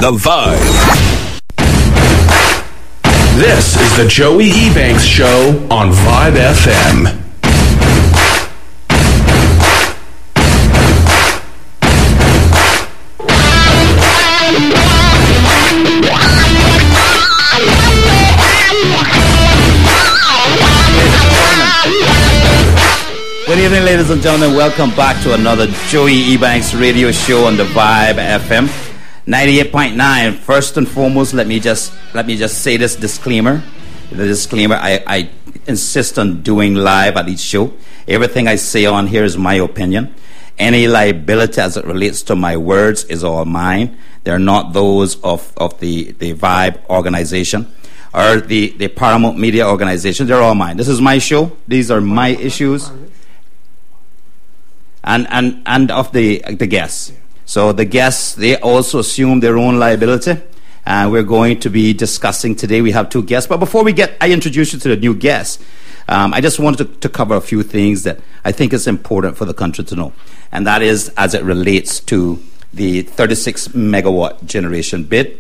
The Vibe. This is the Joey Ebanks Show on Vibe FM. Good evening, ladies and gentlemen. Welcome back to another Joey Ebanks radio show on the Vibe FM 98.9. First and foremost, let me just say this disclaimer. The disclaimer: I insist on doing live at each show. Everything I say on here is my opinion. Any liability as it relates to my words is all mine. They're not those of the Vibe organization or the Paramount Media organization. They're all mine. This is my show. These are my issues. And of the guests. So the guests, they also assume their own liability. And we're going to be discussing today. We have two guests. But before I introduce you to the new guests, I just wanted to cover a few things that I think is important for the country to know. And that is as it relates to the 36 megawatt generation bid,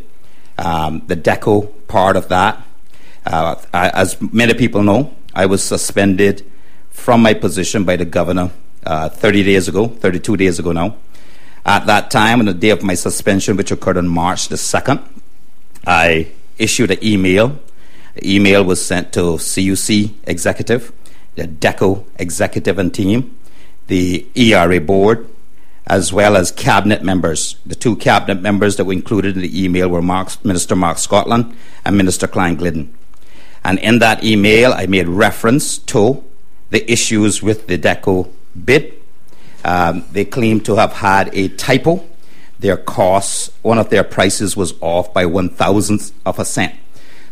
the DECO part of that. As many people know, I was suspended from my position by the governor 32 days ago now. At that time, on the day of my suspension, which occurred on March the 2nd, I issued an email. The email was sent to CUC executive, the DECO executive and team, the ERA board, as well as cabinet members. The two cabinet members that were included in the email were Minister Mark Scotland and Minister Klein Glidden. And in that email, I made reference to the issues with the DECO bid. They claim to have had a typo. Their costs, one of their prices was off by 1/1000th of a cent.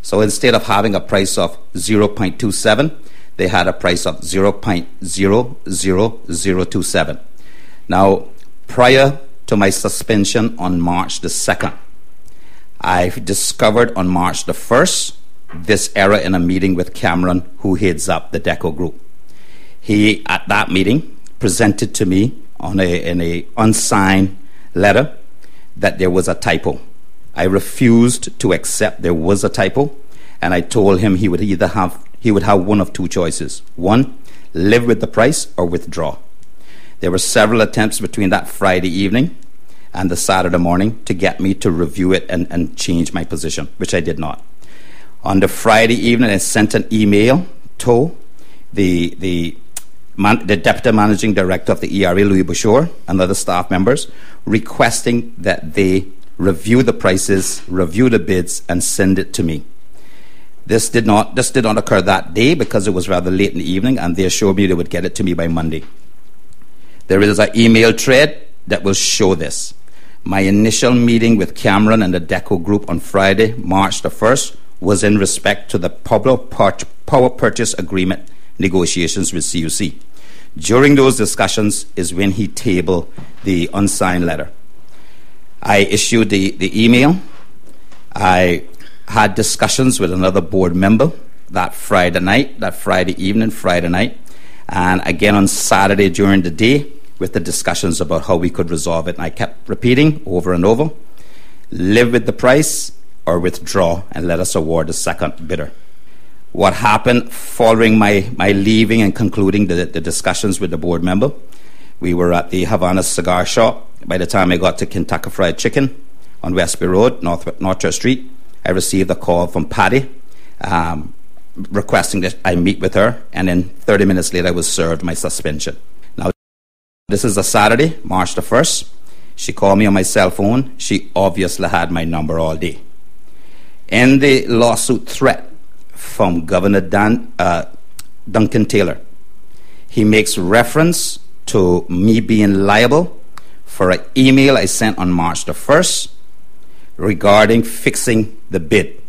So instead of having a price of 0.27, they had a price of 0.00027. Now, prior to my suspension on March the 2nd, I discovered on March the 1st this error in a meeting with Cameron, who heads up the DECO group. He, at that meeting, presented to me in a unsigned letter that there was a typo. I refused to accept there was a typo, and I told him he would have one of two choices. One, live with the price or withdraw. There were several attempts between that Friday evening and the Saturday morning to get me to review it and change my position, which I did not. On the Friday evening, I sent an email to the Deputy Managing Director of the ERA, Louis Bouchard, and other staff members, requesting that they review the prices, review the bids, and send it to me. This did not occur that day because it was rather late in the evening, and they assured me they would get it to me by Monday. There is an email thread that will show this. My initial meeting with Cameron and the DECO group on Friday, March the 1st, was in respect to the power purchase agreement negotiations with CUC. During those discussions is when he tabled the unsigned letter. I issued the email. I had discussions with another board member that Friday night, and again on Saturday during the day with the discussions about how we could resolve it. And I kept repeating over and over, live with the price or withdraw and let us award the second bidder. What happened following my leaving and concluding the discussions with the board member, we were at the Havana Cigar Shop. By the time I got to Kentucky Fried Chicken on Westby Road, North Church Street, I received a call from Patty requesting that I meet with her, and then 30 minutes later I was served my suspension. Now, this is a Saturday, March the 1st. She called me on my cell phone. She obviously had my number all day. In the lawsuit threat from Governor Duncan Taylor, he makes reference to me being liable for an email I sent on March the 1st regarding fixing the bid.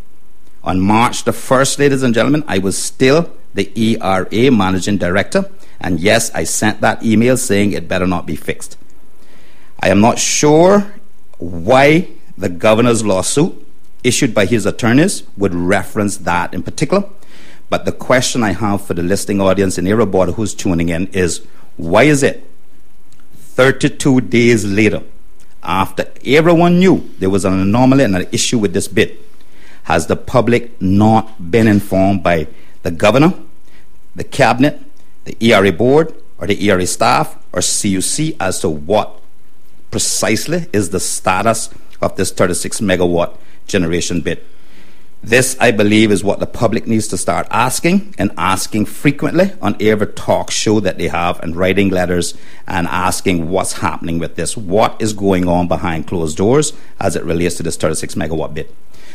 On March the 1st, ladies and gentlemen, I was still the ERA managing director, and yes, I sent that email saying it better not be fixed. I am not sure why the governor's lawsuit issued by his attorneys would reference that in particular, but the question I have for the listening audience and everybody who's tuning in is, why is it 32 days later, after everyone knew there was an anomaly and an issue with this bid, has the public not been informed by the governor, the cabinet, the ERA board, or the ERA staff, or CUC as to what precisely is the status of this 36 megawatt generation bid? This, I believe, is what the public needs to start asking, and asking frequently on every talk show that they have, and writing letters and asking what's happening with this. What is going on behind closed doors as it relates to this 36 megawatt bid?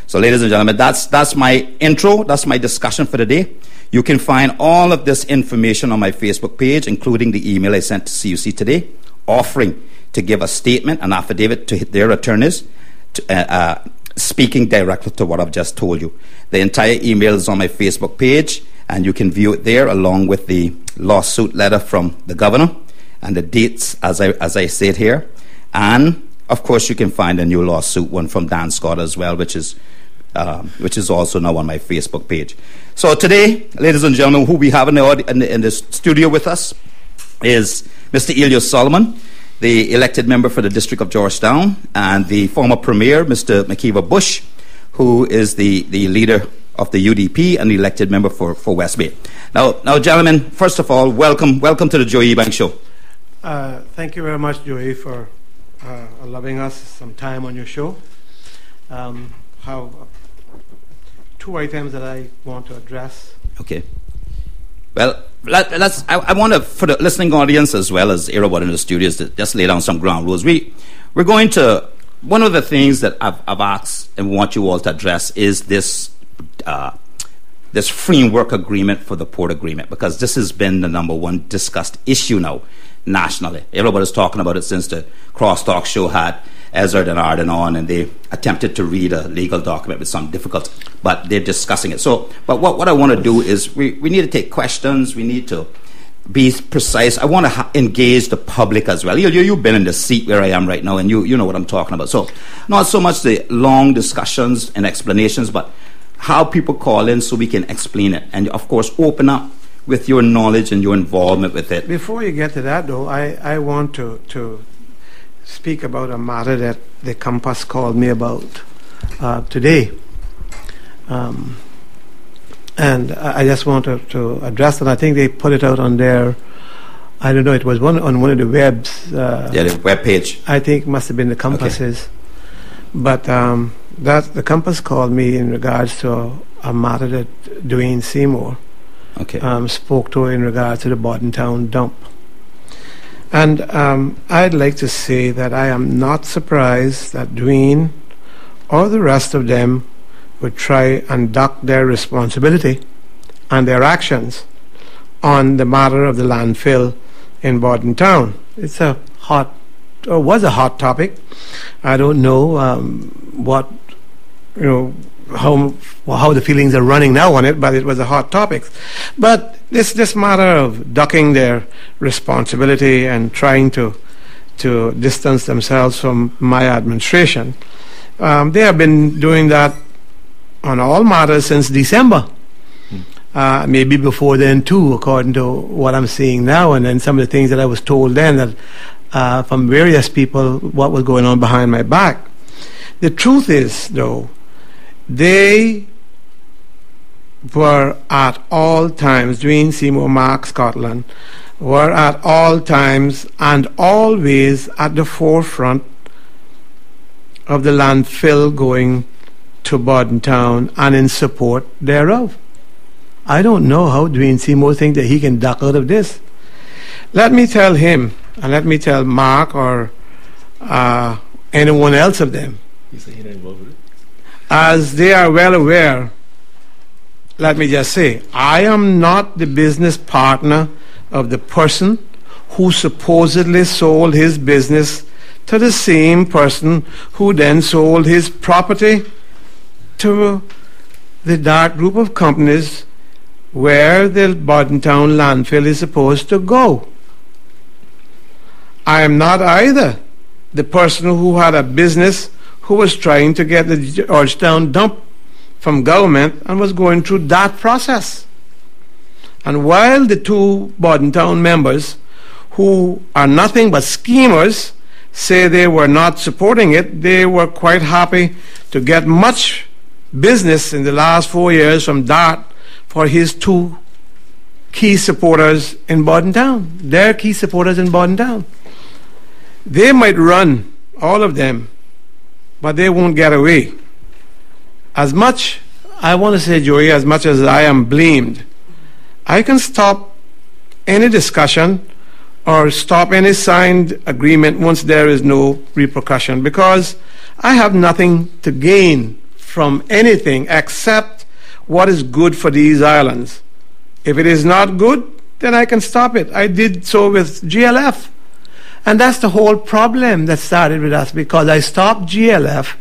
So, ladies and gentlemen, that's my intro. That's my discussion for today. You can find all of this information on my Facebook page, including the email I sent to CUC today, offering to give a statement, an affidavit to their attorneys, speaking directly to what I've just told you. The entire email is on my Facebook page, and you can view it there along with the lawsuit letter from the governor and the dates as I said here. And of course, you can find a new lawsuit one from Dan Scott as well, which is also now on my Facebook page. So today, ladies and gentlemen, who we have in the studio with us is Mr. Elias Solomon, the elected member for the District of Georgetown, and the former Premier, Mr. McKeever Bush, who is the leader of the UDP and the elected member for West Bay. Now, gentlemen, first of all, welcome to the Joey Ebanks Show. Thank you very much, Joey, for allowing us some time on your show. Have two items that I want to address. Okay. Well, I want to, for the listening audience as well as everyone in the studios, to just lay down some ground rules. We're going to, one of the things that I've asked and want you all to address is this framework agreement for the port agreement, because this has been the number one discussed issue now nationally. Everybody's talking about it since the Crosstalk show had Ezra and Arden on, and they attempted to read a legal document with some difficulty, but they're discussing it. So, but what I want to do is we need to take questions. We need to be precise. I want to engage the public as well. You've been in the seat where I am right now, and you know what I'm talking about. So, not so much the long discussions and explanations, but how people call in so we can explain it, and of course open up with your knowledge and your involvement with it. Before you get to that, though, I want to speak about a matter that the Compass called me about today. And I just want to address it. I think they put it out on their, I don't know, it was on one of the webs. The web page. I think it must have been the Compass's. Okay. But that the Compass called me in regards to a matter that Dwayne Seymour spoke to in regards to the Bordentown dump. And I'd like to say that I am not surprised that Dwayne or the rest of them would try and duck their responsibility and their actions on the matter of the landfill in Bordentown. It's a hot, or was a hot topic. I don't know how the feelings are running now on it, but it was a hot topic. But this matter of ducking their responsibility and trying to distance themselves from my administration, they have been doing that on all matters since December. Maybe before then too, according to what I'm seeing now, and then some of the things that I was told then that from various people what was going on behind my back. The truth is, though, they were at all times, Dwayne Seymour, Mark Scotland, were at all times and always at the forefront of the landfill going to Bordentown and in support thereof. I don't know how Dwayne Seymour thinks that he can duck out of this. Let me tell him, and let me tell Mark or anyone else of them, as they are well aware, let me just say, I am not the business partner of the person who supposedly sold his business to the same person who then sold his property to the dark group of companies where the Bordentown landfill is supposed to go. I am not either the person who had a business who was trying to get the Georgetown dump from government and was going through that process. And while the two Bordentown members, who are nothing but schemers, say they were not supporting it. They were quite happy to get much business in the last 4 years from Dart for his two key supporters in Bordentown. Their key supporters in Bordentown. They might run, all of them, but they won't get away. As much, I want to say, Joey, as much as I am blamed, I can stop any discussion or stop any signed agreement once there is no repercussion, because I have nothing to gain from anything except what is good for these islands. If it is not good, then I can stop it. I did so with GLF. And that's the whole problem that started with us, because I stopped GLF,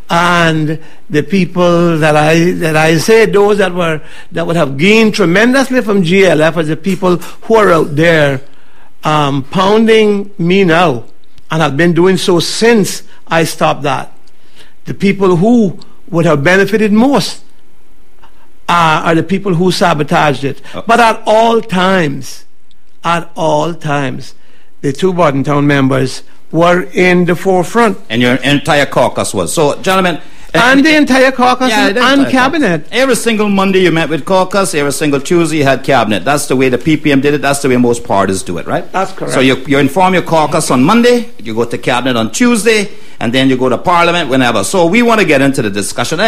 and the people that I say, those that would have gained tremendously from GLF, are the people who are out there pounding me now, and have been doing so since I stopped that. The people who would have benefited most are the people who sabotaged it. But at all times, the two Bordentown members were in the forefront. And your entire caucus was. So, gentlemen... And the entire caucus and cabinet. Caucus. Every single Monday you met with caucus, every single Tuesday you had cabinet. That's the way the PPM did it. That's the way most parties do it, right? That's correct. So you inform your caucus on Monday, you go to cabinet on Tuesday, and then you go to parliament whenever. So we want to get into the discussion.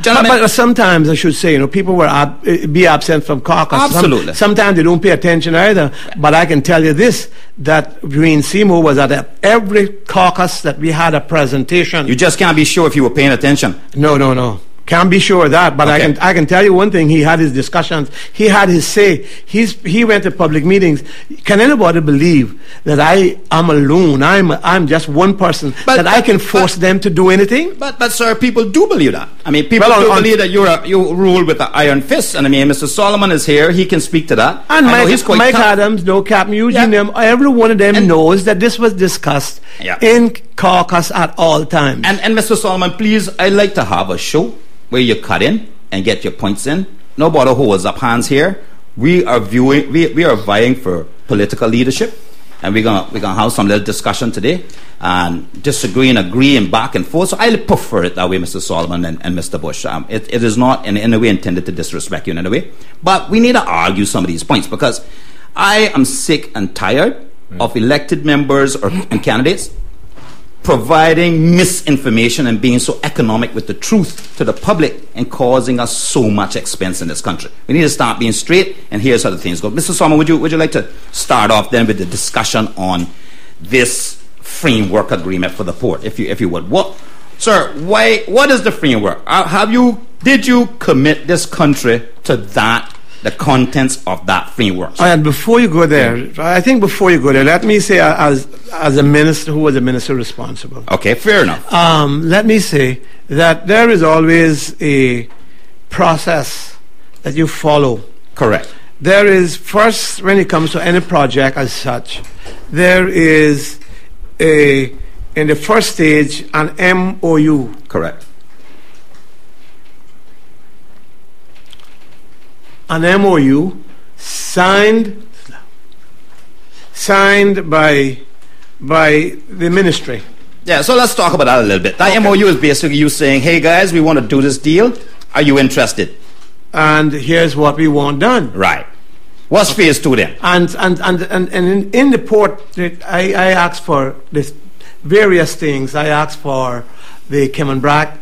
Gentlemen, but sometimes, I should say, people will be absent from caucus. Absolutely. Sometimes they don't pay attention either. But I can tell you this, that Dwayne Seymour was at every caucus that we had a presentation. You just can't be sure if you were paying attention. No. Can't be sure of that, but okay. I can tell you one thing. He had his discussions. He had his say. He went to public meetings. Can anybody believe that I am alone? I'm just one person, that I can force them to do anything? But sir, people do believe that. I mean, people do believe that you rule with an iron fist. And I mean, Mr. Solomon is here. He can speak to that. And Mike Adams, Captain Eugene, every one of them knows that this was discussed in caucus at all times. And Mr. Solomon, please, I'd like to have a show where you cut in and get your points in. Nobody holds up hands here. We are vying for political leadership, and we're gonna have some little discussion today and disagree and agree and back and forth. So I prefer it that way, Mr. Solomon and Mr. Bush. It is not in any way intended to disrespect you in any way, but we need to argue some of these points, because I am sick and tired of elected members and candidates providing misinformation and being so economic with the truth to the public and causing us so much expense in this country. We need to start being straight, and here's how the things go. Mr. Solomon, would you like to start off then with the discussion on this framework agreement for the port, if you would? Sir, what is the framework? Did you commit this country to the contents of that framework? And before you go there, let me say, as a minister who was a minister responsible. Okay, fair enough. Let me say that there is always a process that you follow. Correct. There is, first, when it comes to any project as such, there is in the first stage, an MOU. Correct. An MOU signed by the ministry. Yeah, so let's talk about that a little bit. That MOU is basically you saying, hey guys, we want to do this deal. Are you interested? And here's what we want done. Right. What's phase 2 then? And in the port, I asked for this various things. I asked for the Cayman-Brac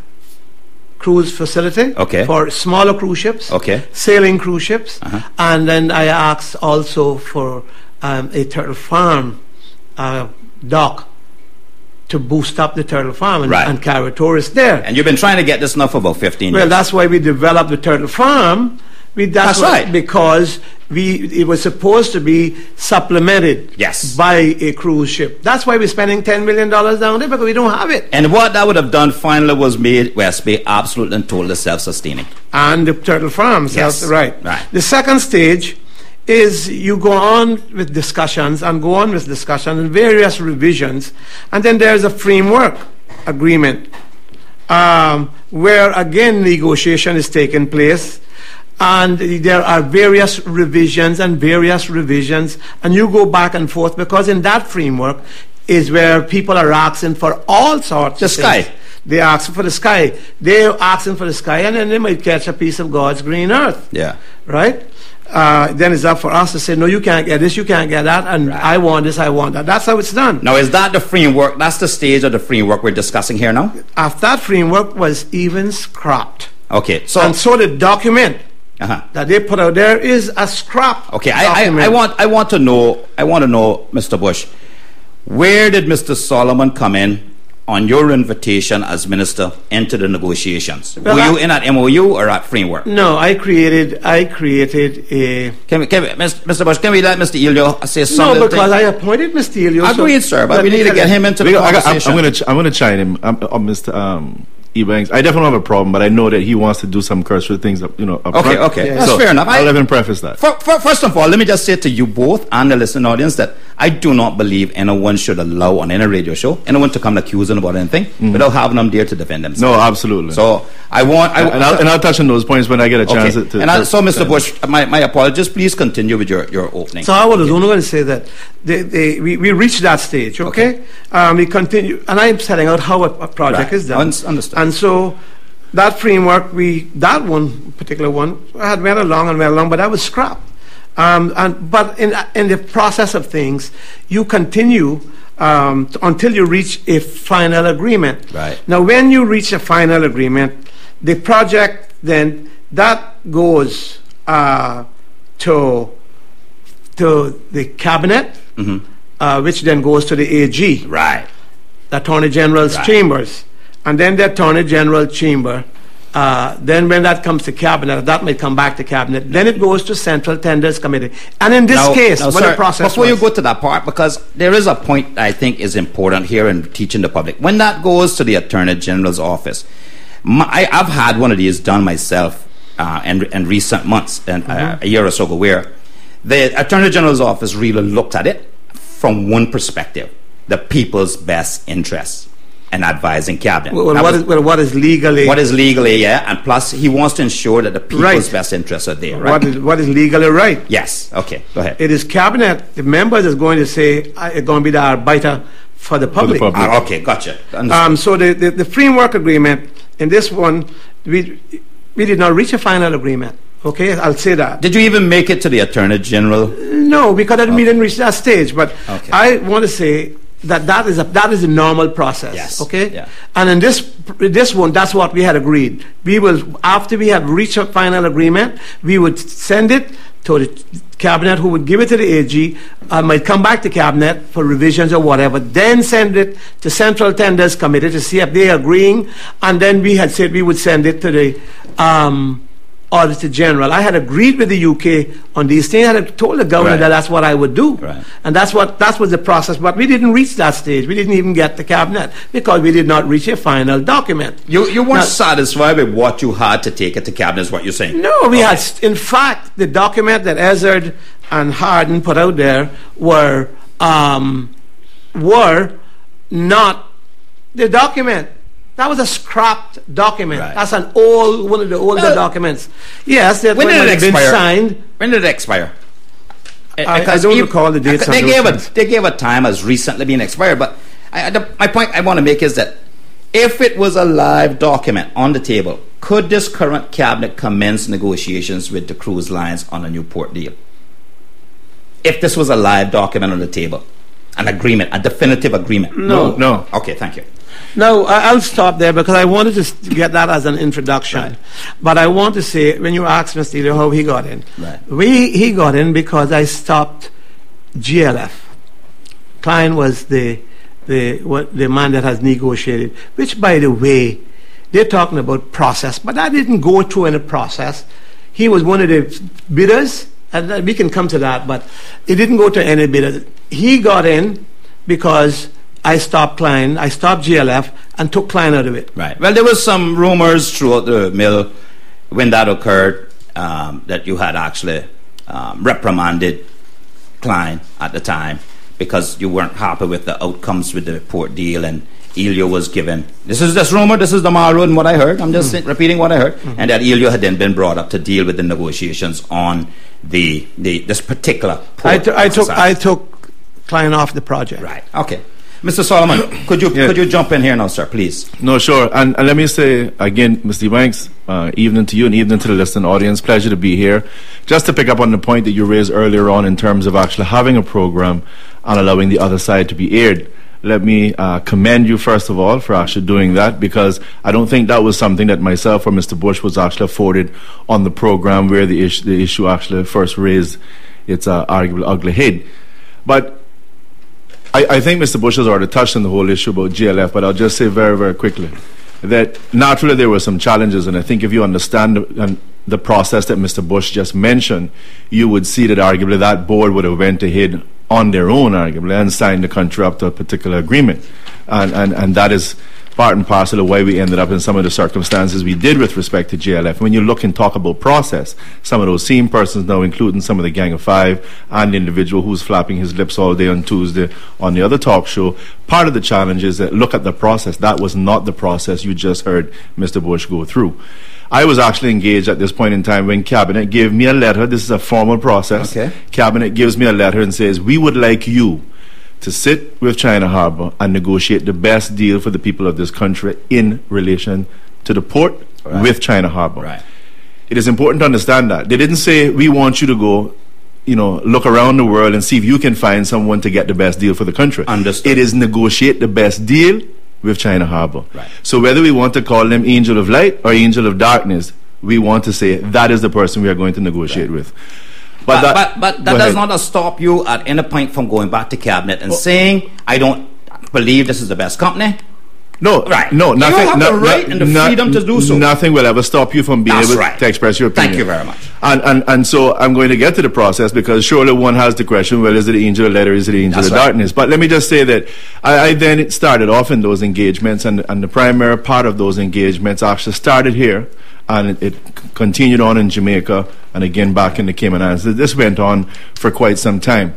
cruise facility for smaller cruise ships, sailing cruise ships, and then I asked also for a turtle farm dock to boost up the turtle farm and carry tourists there. And you've been trying to get this now for about 15 years. Well, that's why we developed the turtle farm. That's right. Because it was supposed to be supplemented by a cruise ship. That's why we're spending $10 million down there, because we don't have it. And what that would have done finally was made West Bay absolutely and totally self-sustaining. And the turtle farms, right. The second stage is you go on with discussions and various revisions, and then there's a framework agreement where again negotiation is taking place. And there are various revisions, and you go back and forth, because in that framework, is where people are asking for all sorts of things. Sky. They're asking for the sky. They're asking for the sky, and then they might catch a piece of God's green earth. Yeah. Right? Then it's up for us to say, no, you can't get this, you can't get that, and I want this, I want that. That's how it's done. Now, is that the framework? That's the stage of the framework we're discussing here now? After that framework was even scrapped. Okay. So the document that they put out there is a scrap. Okay. I want to know, Mr. Bush, where did Mr. Solomon come in on your invitation as minister into the negotiations? Well, were you in at MOU or at framework? No, I created a... Mr. Bush, can we let Mr. Elio say something? No, because I appointed Mr. Elio. Agreed, sir, but we need to get him into the conversation. I'm going to chime in, Mr. Ebanks. I definitely don't have a problem, but I know that he wants to do some cursory things, up front. Okay. Yeah. That's fair enough. I'll let him preface that. First of all, let me just say to you both and the listening audience that I do not believe anyone should allow on any radio show anyone to come and accuse them about anything without having them there to defend themselves. No, absolutely. So I'll touch on those points when I get a chance to so, Mr. Bush, my apologies. Please continue with your opening. So I was only going to say that we reached that stage. Okay. We continue, and I'm setting out how a project is done. Understood. And so that framework, that one particular one, had went along, but that was scrapped. But in the process of things, you continue until you reach a final agreement. Right. Now, when you reach a final agreement, the project then that goes to the cabinet, which then goes to the AG, right, the Attorney General's chambers, and then the Attorney General chamber. Then when that comes to cabinet, that may come back to cabinet. Then it goes to Central Tenders Committee. And in this case, when the process before you go to that part, because there is a point I think is important here in teaching the public. When that goes to the Attorney General's office, I've had one of these done myself in recent months, a year or so ago, where the Attorney General's office really looked at it from one perspective, the people's best interests. And advising cabinet. What is legally? What is legally, yeah, and plus he wants to ensure that the people's best interests are there, right? What is legally right? Yes. Okay. Go ahead. It is cabinet. The members is going to say it's going to be the arbiter for the public. Okay, gotcha. So the framework agreement in this one, we did not reach a final agreement. Okay, I'll say that. Did you even make it to the Attorney General? No, because we didn't reach that stage. But I want to say that is a normal process. Yes. Okay. Yeah. And in this one, that's what we had agreed. We will, after we had reached a final agreement, we would send it to the cabinet, who would give it to the AG, might come back to cabinet for revisions or whatever, then send it to Central Tenders Committee to see if they are agreeing, and then we had said we would send it to the Auditor General. I had agreed with the UK on these things. I had told the governor that that's what I would do. Right. And that was the process. But we didn't reach that stage. We didn't even get the cabinet because we did not reach a final document. You weren't satisfied with what you had to take it to cabinet, is what you're saying? No, we had, in fact, the document that Ezard and Harden put out there were not the document. That was a scrapped document. Right. That's one of the older documents. Yes, that when did it expire? Been signed. When did it expire? I don't recall the dates. They gave a time as recently being expired, but my point I want to make is that if it was a live document on the table, could this current cabinet commence negotiations with the cruise lines on a new port deal? If this was a live document on the table, an agreement, a definitive agreement. No. Okay, thank you. No, I'll stop there because I wanted to get that as an introduction. Right. But I want to say, when you asked Mr. Elio how he got in, he got in because I stopped GLF. Klein was the man that has negotiated, which, by the way, they're talking about process, but I didn't go through any process. He was one of the bidders, and we can come to that, but he didn't go to any bidders. He got in because I stopped Klein, I stopped GLF, and took Klein out of it. Right. Well, there was some rumors throughout the mill when that occurred that you had actually reprimanded Klein at the time because you weren't happy with the outcomes with the port deal, and Elio was given. This is this rumor. This is the Maru and what I heard. I'm just repeating what I heard, and that Elio had then been brought up to deal with the negotiations on this particular port. I took Klein off the project. Right. Okay. Mr. Solomon, could you jump in here now, sir, please? No, sure. And let me say again, Mr. Ebanks, evening to you and evening to the listening audience. Pleasure to be here. Just to pick up on the point that you raised earlier on in terms of actually having a program and allowing the other side to be aired. Let me commend you, first of all, for actually doing that, because I don't think that was something that myself or Mr. Bush was actually afforded on the program where the issue actually first raised its arguably ugly head. But I think Mr. Bush has already touched on the whole issue about GLF, but I'll just say very, very quickly that naturally there were some challenges, and I think if you understand the process that Mr. Bush just mentioned, you would see that arguably that board would have went ahead on their own, arguably, and signed the country up to a particular agreement. And that is part and parcel of why we ended up in some of the circumstances we did with respect to JLF. When you look and talk about process, some of those same persons now, including some of the Gang of Five and the individual who's flapping his lips all day on Tuesday on the other talk show, part of the challenge is that look at the process. That was not the process you just heard Mr. Bush go through. I was actually engaged at this point in time when Cabinet gave me a letter. This is a formal process. Okay. Cabinet gives me a letter and says, we would like you to sit with China Harbor and negotiate the best deal for the people of this country in relation to the port with China Harbor. Right. It is important to understand that. They didn't say, we want you to go, look around the world and see if you can find someone to get the best deal for the country. Understood. It is negotiate the best deal with China Harbor. Right. So whether we want to call them angel of light or angel of darkness, we want to say that is the person we are going to negotiate with. But that does not stop you at any point from going back to Cabinet and saying, I don't believe this is the best company. No, right. No, nothing. You have the right and the freedom to do so. Nothing will ever stop you from being able to express your opinion. Thank you very much. And so I'm going to get to the process, because surely one has the question, well, is it the angel of light or is it the angel of darkness? But let me just say that I then started off in those engagements, and the primary part of those engagements actually started here, and it continued on in Jamaica and again back in the Cayman Islands. This went on for quite some time.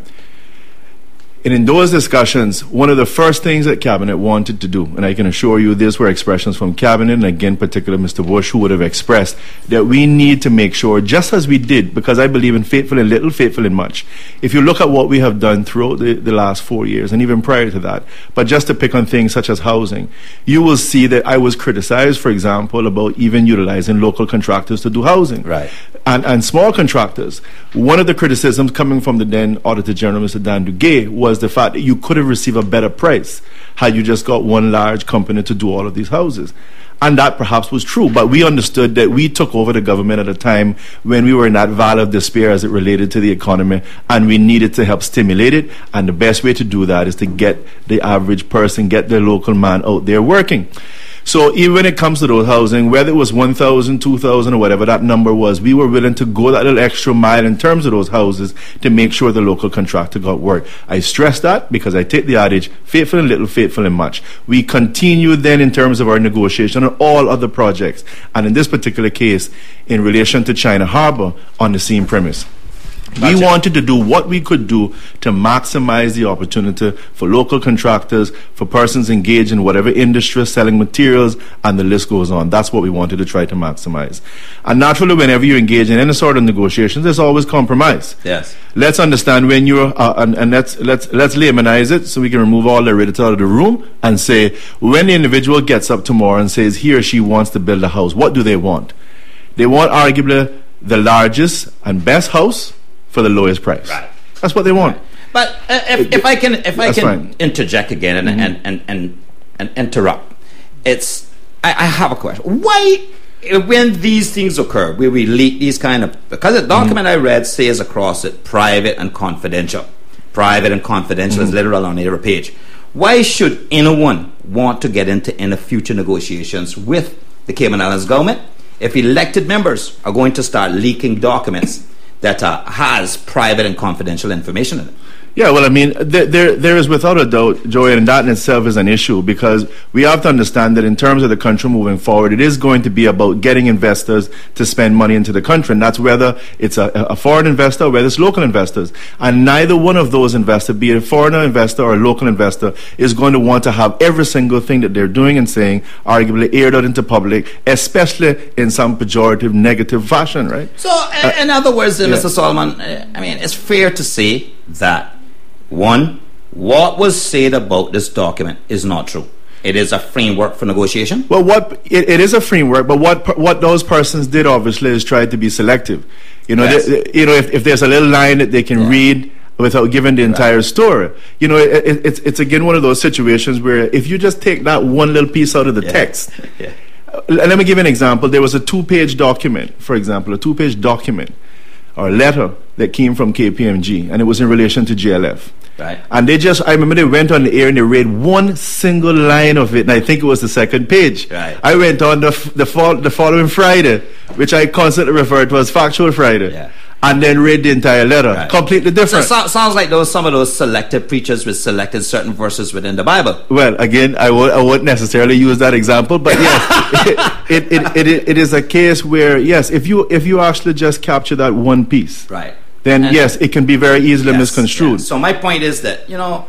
And in those discussions, one of the first things that Cabinet wanted to do, and I can assure you these were expressions from Cabinet, and again, particularly Mr. Bush, who would have expressed that we need to make sure, just as we did, because I believe in faithful in little, faithful in much. If you look at what we have done throughout the last 4 years, and even prior to that, but just to pick on things such as housing, you will see that I was criticized, for example, about even utilizing local contractors to do housing. Right. And small contractors. One of the criticisms coming from the then Auditor General, Mr. Dan Duguay, was the fact that you could have received a better price had you just got one large company to do all of these houses. And that perhaps was true, but we understood that we took over the government at a time when we were in that valley of despair as it related to the economy, and we needed to help stimulate it, and the best way to do that is to get the average person, get the local man out there working. So even when it comes to those housing, whether it was 1,000, 2,000 or whatever that number was, we were willing to go that little extra mile in terms of those houses to make sure the local contractor got work. I stress that because I take the adage, faithful in little, faithful in much. We continue then in terms of our negotiation on all other projects, and in this particular case, in relation to China Harbor, on the same premise. We wanted to do what we could do to maximize the opportunity for local contractors, for persons engaged in whatever industry, selling materials, and the list goes on. That's what we wanted to try to maximize. And naturally, whenever you engage in any sort of negotiations, there's always compromise. Yes. Let's understand when you're, and let's laymanize it so we can remove all the ridicule out of the room and say, when the individual gets up tomorrow and says he or she wants to build a house, what do they want? They want arguably the largest and best house for the lowest price. Right. That's what they want. Right. But if I can interject again and interrupt, I have a question. Why, when these things occur, where we leak these kind of, because the document I read says across it private and confidential. Private and confidential is literal on every page. Why should anyone want to get into any future negotiations with the Cayman Islands government if elected members are going to start leaking documents that has private and confidential information in it? Yeah, well, I mean, there is without a doubt, Joey, and that in itself is an issue, because we have to understand that in terms of the country moving forward, it is going to be about getting investors to spend money into the country, and that's whether it's a foreign investor or whether it's local investors. And neither one of those investors, be it a foreign investor or a local investor, is going to want to have every single thing that they're doing and saying arguably aired out into public, especially in some pejorative, negative fashion, right? So, in other words, Mr. Solomon, I mean, it's fair to say that one, what was said about this document is not true. It is a framework for negotiation. Well, it is a framework, but what those persons did obviously is try to be selective. You know, Yes. If there's a little line that they can read without giving the entire story, you know, it's again one of those situations where if you just take that one little piece out of the text. Let me give you an example. There was a 2-page document, for example, a 2-page document or letter that came from KPMG, and it was in relation to JLF. Right. And I remember they went on the air and they read one single line of it, and I think it was the second page. Right. I went on the following Friday, which I constantly refer to as Factual Friday, and then read the entire letter. Right. Completely different. So it sounds like some of those selected preachers with selected certain verses within the Bible. Well, again, I won't necessarily use that example, but yes, it is a case where, yes, if you actually just capture that one piece, right, then yes, it can be very easily misconstrued. So my point is that, you know,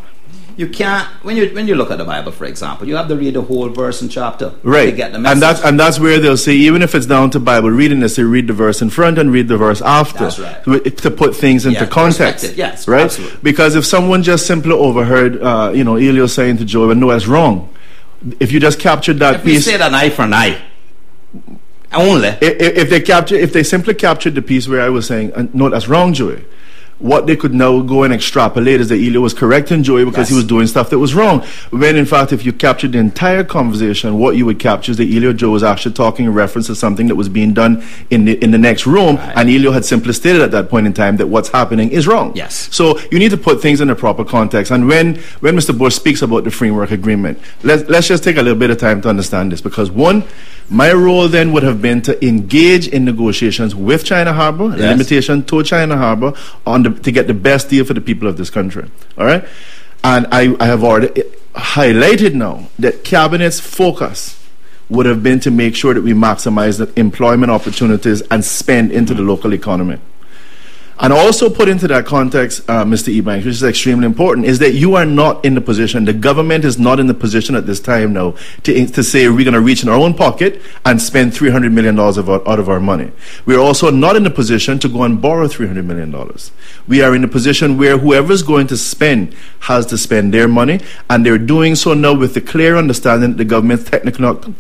you can't, when you look at the Bible, for example, you have to read the whole verse and chapter to get the message. And that's where they'll say, even if it's down to Bible reading, they say read the verse in front and read the verse after. That's right. To put things into context. Yes, right? Absolutely. Because if someone just simply overheard, Elio saying to Job, no, that's wrong. If you just captured that if piece, we said an eye for an eye, only. If they simply captured the piece where I was saying, no, that's wrong, Joey. What they could now go and extrapolate is that Elio was correcting Joey because he was doing stuff that was wrong. When in fact, if you captured the entire conversation, what you would capture is that Elio Joe was actually talking in reference to something that was being done in the next room, and Elio had simply stated at that point in time that what's happening is wrong. Yes. So you need to put things in the proper context. And when Mr. Bush speaks about the framework agreement, let's just take a little bit of time to understand this, because one, my role then would have been to engage in negotiations with China Harbor, limitation to China Harbor, to get the best deal for the people of this country. All right? And I have already highlighted now that Cabinet's focus would have been to make sure that we maximize the employment opportunities and spend into the local economy. And also put into that context, Mr. Ebanks, which is extremely important, is that you are not in the position, the government is not in the position at this time now to say we're going to reach in our own pocket and spend $300 million out of our money. We're also not in the position to go and borrow $300 million. We are in the position where whoever's going to spend has to spend their money, and they're doing so now with the clear understanding that the government's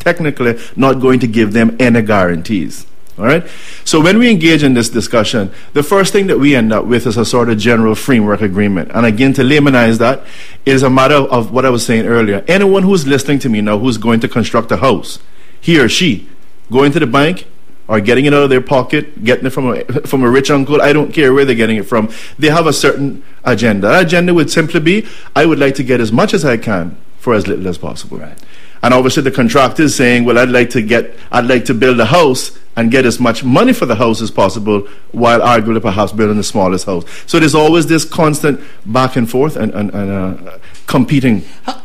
technically not going to give them any guarantees. All right. So when we engage in this discussion, the first thing that we end up with is a sort of general framework agreement. And again, to laymanize that, it is a matter of what I was saying earlier. Anyone who's listening to me now who's going to construct a house, he or she, going to the bank or getting it out of their pocket, getting it from a rich uncle, I don't care where they're getting it from, they have a certain agenda. That agenda would simply be, I would like to get as much as I can for as little as possible. Right. And obviously the contractor is saying, well, I'd like to build a house and get as much money for the house as possible, while arguably perhaps building the smallest house. So there's always this constant back and forth and competing.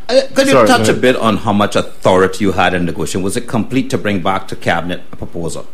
Could you touch a bit on how much authority you had in negotiation? Was it complete to bring back to Cabinet a proposal?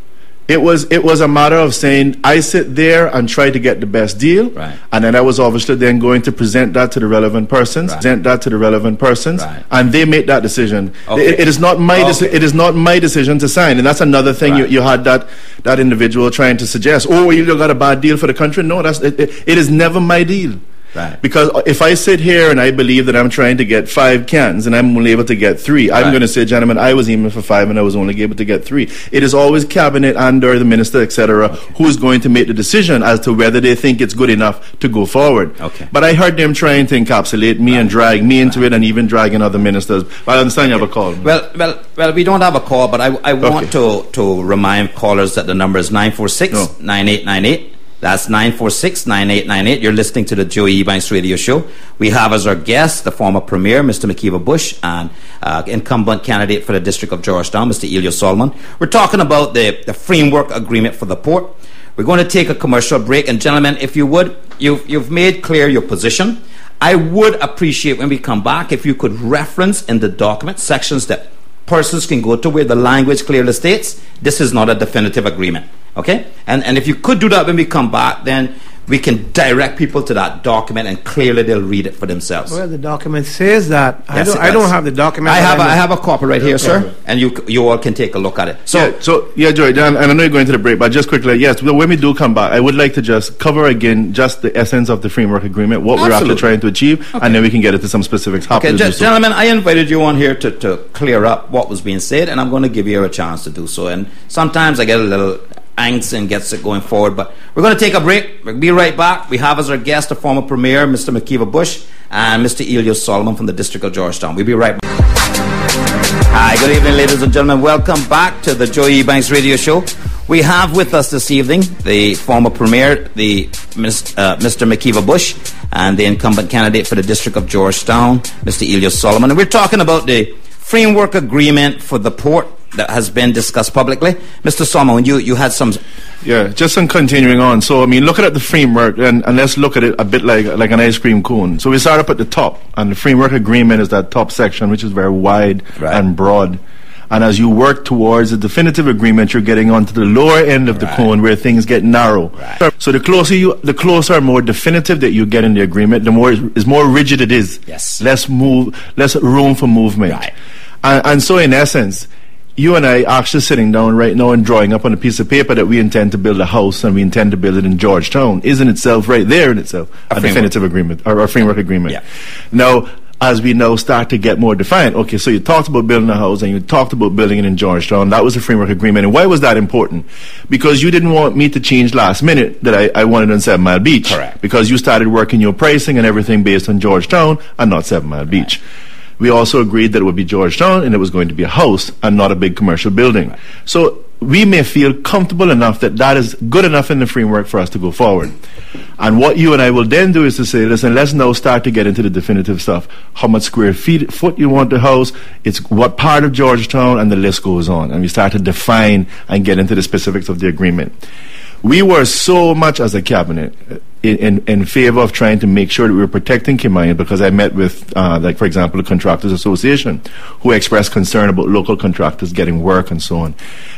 It was a matter of saying, I sit there and try to get the best deal, right, and then I was obviously then going to present that to the relevant persons, right, and they make that decision. Okay. It is not my it is not my decision to sign, and that's another thing. Right. You had that individual trying to suggest, oh, you got a bad deal for the country. No, it is never my deal. Right. Because if I sit here and I believe that I'm trying to get 5 cans and I'm only able to get 3, I'm going to say, gentlemen, I was aiming for 5 and I was only able to get 3. It is always Cabinet and/or the minister, etc., who's going to make the decision as to whether they think it's good enough to go forward. Okay. But I heard them trying to encapsulate me and drag me into it, and even dragging other ministers. But I understand you have a call. Well, we don't have a call, but I want to remind callers that the number is 946-9898. That's 946-9898. You're listening to the Joey Ebanks Radio Show. We have as our guest the former Premier, Mr. McKeever Bush, and incumbent candidate for the District of Georgetown, Mr. Elio Solomon. We're talking about the framework agreement for the port. We're going to take a commercial break. And gentlemen, if you would, you've made clear your position. I would appreciate when we come back if you could reference in the document sections that persons can go to where the language clearly states this is not a definitive agreement. Okay? And if you could do that when we come back, then we can direct people to that document and clearly they'll read it for themselves. Well, the document says that. Yes, I don't have the document. I have a copy right here, sir, and you all can take a look at it. Joy, and I know you're going to the break, but just quickly, yes, when we do come back, I would like to just cover again just the essence of the framework agreement, what we're actually trying to achieve, and then we can get into some specifics. Okay, gentlemen, I invited you on here to clear up what was being said, and I'm going to give you a chance to do so. And sometimes I get a little angst and gets it going forward, but we're going to take a break. We'll be right back. We have as our guest the former Premier, Mr. McKeeva Bush, and Mr. Elias Solomon from the District of Georgetown. We'll be right back. Hi, good evening, ladies and gentlemen. Welcome back to the Joe Ebanks Radio Show. We have with us this evening the former Premier, Mr. McKeeva Bush, and the incumbent candidate for the District of Georgetown, Mr. Elias Solomon. And we're talking about the framework agreement for the port that has been discussed publicly. Mr. Solomon, you had some... Yeah, just some continuing on. So, I mean, looking at the framework, and let's look at it a bit like an ice cream cone. So we start up at the top, and the framework agreement is that top section, which is very wide and broad. And as you work towards a definitive agreement, you're getting onto the lower end of the cone where things get narrow. So the closer and more definitive that you get in the agreement, the more rigid it is. Yes. Less room for movement. Right. And so in essence, you and I are actually sitting down right now and drawing up on a piece of paper that we intend to build a house and we intend to build it in Georgetown is in itself, right there in itself, a definitive agreement or a framework agreement. Yeah. Now, as we now start to get more defined, okay, so you talked about building a house and you talked about building it in Georgetown. That was a framework agreement. And why was that important? Because you didn't want me to change last minute that I wanted on 7 Mile Beach. Correct. Because you started working your pricing and everything based on Georgetown and not 7 Mile Beach. We also agreed that it would be Georgetown and it was going to be a house and not a big commercial building. Right. So we may feel comfortable enough that that is good enough in the framework for us to go forward. And what you and I will then do is to say, listen, let's now start to get into the definitive stuff. How much square foot you want the house, it's what part of Georgetown, and the list goes on. And we start to define and get into the specifics of the agreement. We were so much as a cabinet in favor of trying to make sure that we were protecting Kimayan, because I met with, like, for example, the Contractors Association, who expressed concern about local contractors getting work and so on.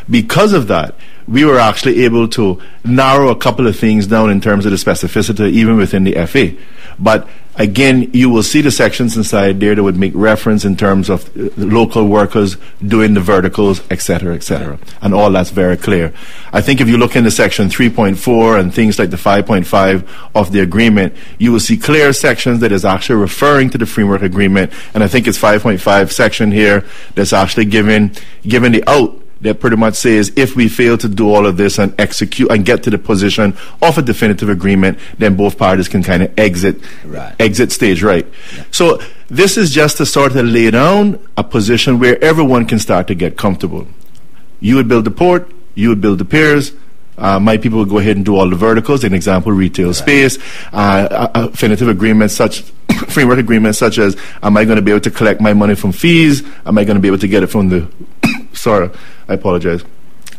Because of that, we were actually able to narrow a couple of things down in terms of the specificity, even within the FA. But again, you will see the sections inside there that would make reference in terms of local workers doing the verticals, etc., etc. And all that's very clear. I think if you look into section 3.4 and things like the 5.5 of the agreement, you will see clear sections that is actually referring to the framework agreement. And I think it's 5.5 section here that's actually given the out that pretty much says if we fail to do all of this and execute and get to the position of a definitive agreement, then both parties can kind of exit stage right. Yeah. So this is just to sort of lay down a position where everyone can start to get comfortable. You would build the port, you would build the piers, my people would go ahead and do all the verticals, an example, retail space, definitive agreements framework agreements such as, am I going to be able to collect my money from fees? Am I going to be able to get it from the sorry, I apologize.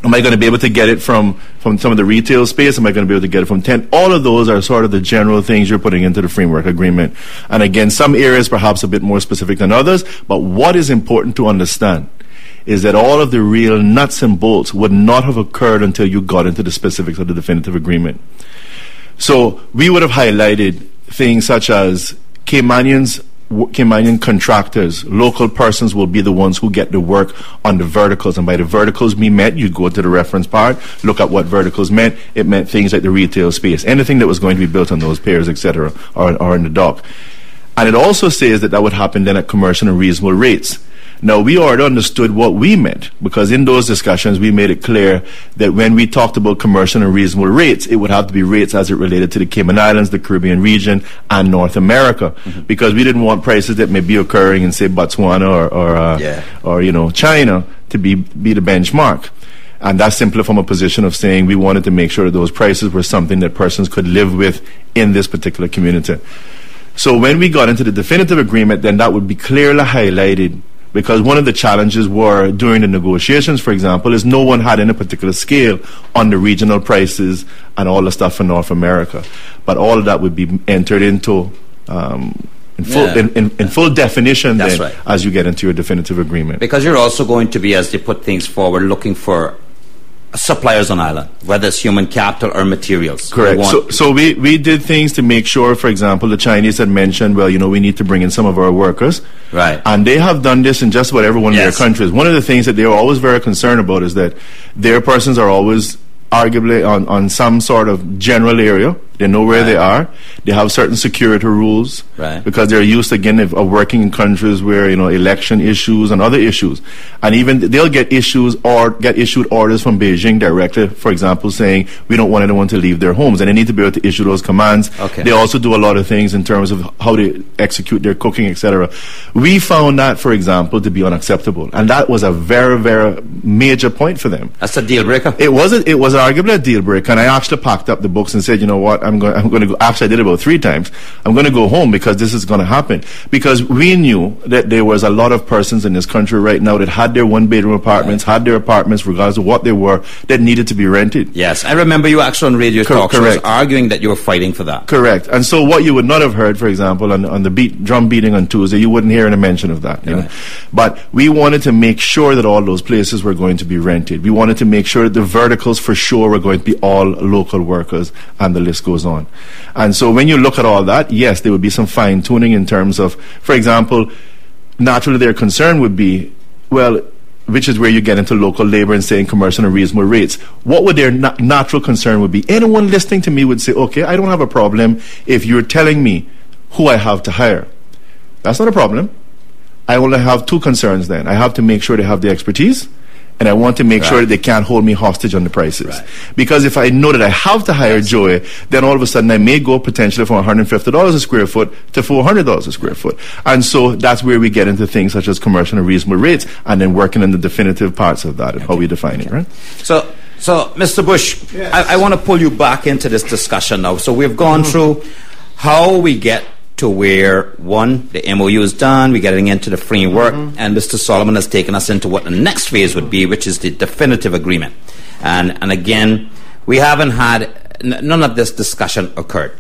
Am I going to be able to get it from some of the retail space? Am I going to be able to get it from tent? All of those are sort of the general things you're putting into the framework agreement. And again, some areas perhaps a bit more specific than others, but what is important to understand is that all of the real nuts and bolts would not have occurred until you got into the specifics of the definitive agreement. So we would have highlighted things such as Caymanian contractors, local persons will be the ones who get the work on the verticals. And by the verticals we meant, you'd go to the reference part, look at what verticals meant. It meant things like the retail space, anything that was going to be built on those piers, etc., or in the dock. And it also says that would happen then at commercial and reasonable rates. Now, we already understood what we meant, because in those discussions we made it clear that when we talked about commercial and reasonable rates, it would have to be rates as it related to the Cayman Islands, the Caribbean region, and North America, because we didn't want prices that may be occurring in, say, Botswana or China to be the benchmark. And that's simply from a position of saying we wanted to make sure that those prices were something that persons could live with in this particular community. So when we got into the definitive agreement, then that would be clearly highlighted. Because one of the challenges were during the negotiations, for example, is no one had any particular scale on the regional prices and all the stuff for North America. But all of that would be entered into in full definition then, as you get into your definitive agreement. Because you're also going to be, as they put things forward, looking for suppliers on island, whether it's human capital or materials. Correct. So we did things to make sure, for example, the Chinese had mentioned, well, we need to bring in some of our workers. Right. And they have done this in just about every one of their countries. One of the things that they are always very concerned about is that their persons are always arguably on some sort of general area. They know where they are. They have certain security rules because they're used, again, of working in countries where, election issues and other issues. And even they'll get issues or get issued orders from Beijing directly, for example, saying we don't want anyone to leave their homes. And they need to be able to issue those commands. Okay. They also do a lot of things in terms of how they execute their cooking, etc. We found that, for example, to be unacceptable. And that was a very, very major point for them. That's a deal breaker. It was arguably a deal breaker. And I actually packed up the books and said, you know what, I'm going to go. Actually, I did it about 3 times. I'm going to go home because this is going to happen. Because we knew that there was a lot of persons in this country right now that had their 1-bedroom apartments, had their apartments, regardless of what they were, that needed to be rented. Yes, I remember you actually on radio talk shows arguing that you were fighting for that. Correct. And so what you would not have heard, for example, on the drum beating on Tuesday, you wouldn't hear any mention of that. You know? But we wanted to make sure that all those places were going to be rented. We wanted to make sure that the verticals for sure were going to be all local workers, and the list goes on. And so when you look at all that, yes, there would be some fine-tuning in terms of, for example, naturally their concern would be, well, which is where you get into local labor and saying commercial and reasonable rates. What would their natural concern would be? Anyone listening to me would say, okay, I don't have a problem if you're telling me who I have to hire. That's not a problem. I only have 2 concerns then. I have to make sure they have the expertise, and I want to make sure that they can't hold me hostage on the prices. Because if I know that I have to hire Joey, then all of a sudden I may go potentially from $150 a square foot to $400 a square foot. And so that's where we get into things such as commercial and reasonable rates, and then working on the definitive parts of that and how we define it, right? So Mr. Bush, I want to pull you back into this discussion now. So we've gone through how we get to where, one, the MOU is done, we're getting into the framework, and Mr. Solomon has taken us into what the next phase would be, which is the definitive agreement. And again, we haven't had, none of this discussion occurred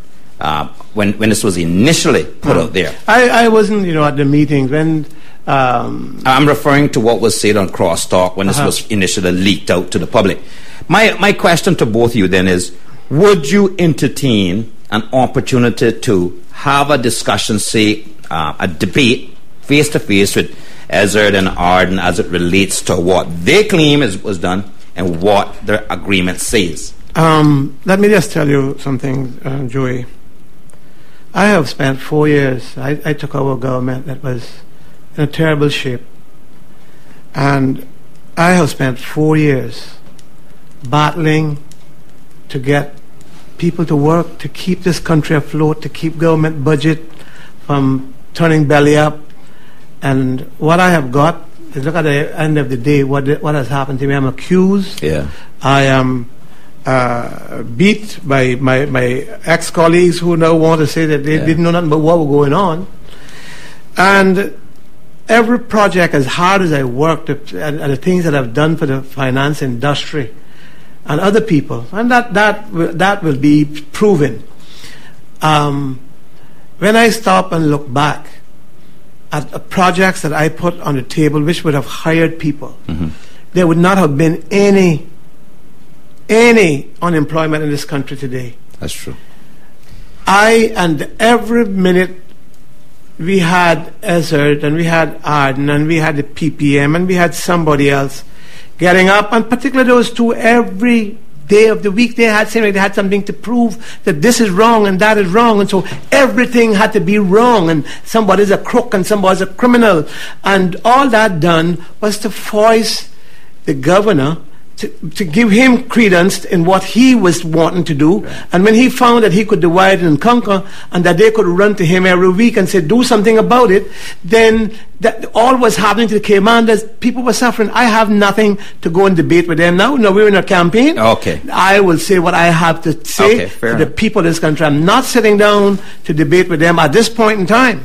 when this was initially put out there. I wasn't, at the meetings when... I'm referring to what was said on Crosstalk when this was initially leaked out to the public. My question to both of you then is, would you entertain an opportunity to have a discussion, say, a debate face-to-face with Ezard and Arden as it relates to what they claim was done and what their agreement says? Let me just tell you something, Joey. I have spent 4 years. I took over a government that was in a terrible shape. And I have spent 4 years battling to get people to work, to keep this country afloat, to keep government budget from turning belly up. And what I have got is, look at the end of the day, what has happened to me. I'm accused. I am beat by my ex-colleagues who now want to say that they didn't know nothing about what was going on. And every project, as hard as I worked, and the things that I've done for the finance industry, and other people, and that will be proven. When I stop and look back at the projects that I put on the table, which would have hired people, there would not have been any unemployment in this country today. That's true. And every minute we had Ezard, and we had Arden, and we had the PPM, and we had somebody else getting up, and particularly those 2, every day of the week they had something to prove that this is wrong and that is wrong, and so everything had to be wrong, and somebody's a crook and somebody's a criminal, and all that done was to force the governor to give him credence in what he was wanting to do. And when he found that he could divide and conquer, and that they could run to him every week and say, do something about it, then that all was happening to the commanders. People were suffering. I have nothing to go and debate with them now. No, we're in a campaign. I will say what I have to say to the people of this country. I'm not sitting down to debate with them at this point in time.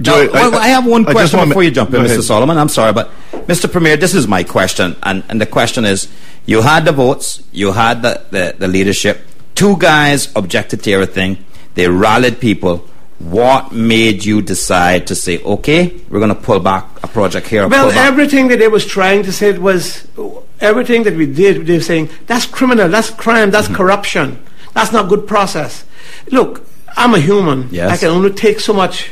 Joey, I have one question before you jump in, Mr. Solomon. I'm sorry, but Mr. Premier, this is my question, and the question is, you had the votes, you had the leadership, 2 guys objected to everything, they rallied people. What made you decide to say, okay, we're going to pull back a project here? Well, everything that they was trying to say was, everything that we did, they're saying, that's criminal, that's crime, that's corruption, that's not good process. Look, I'm a human. Yes. I can only take so much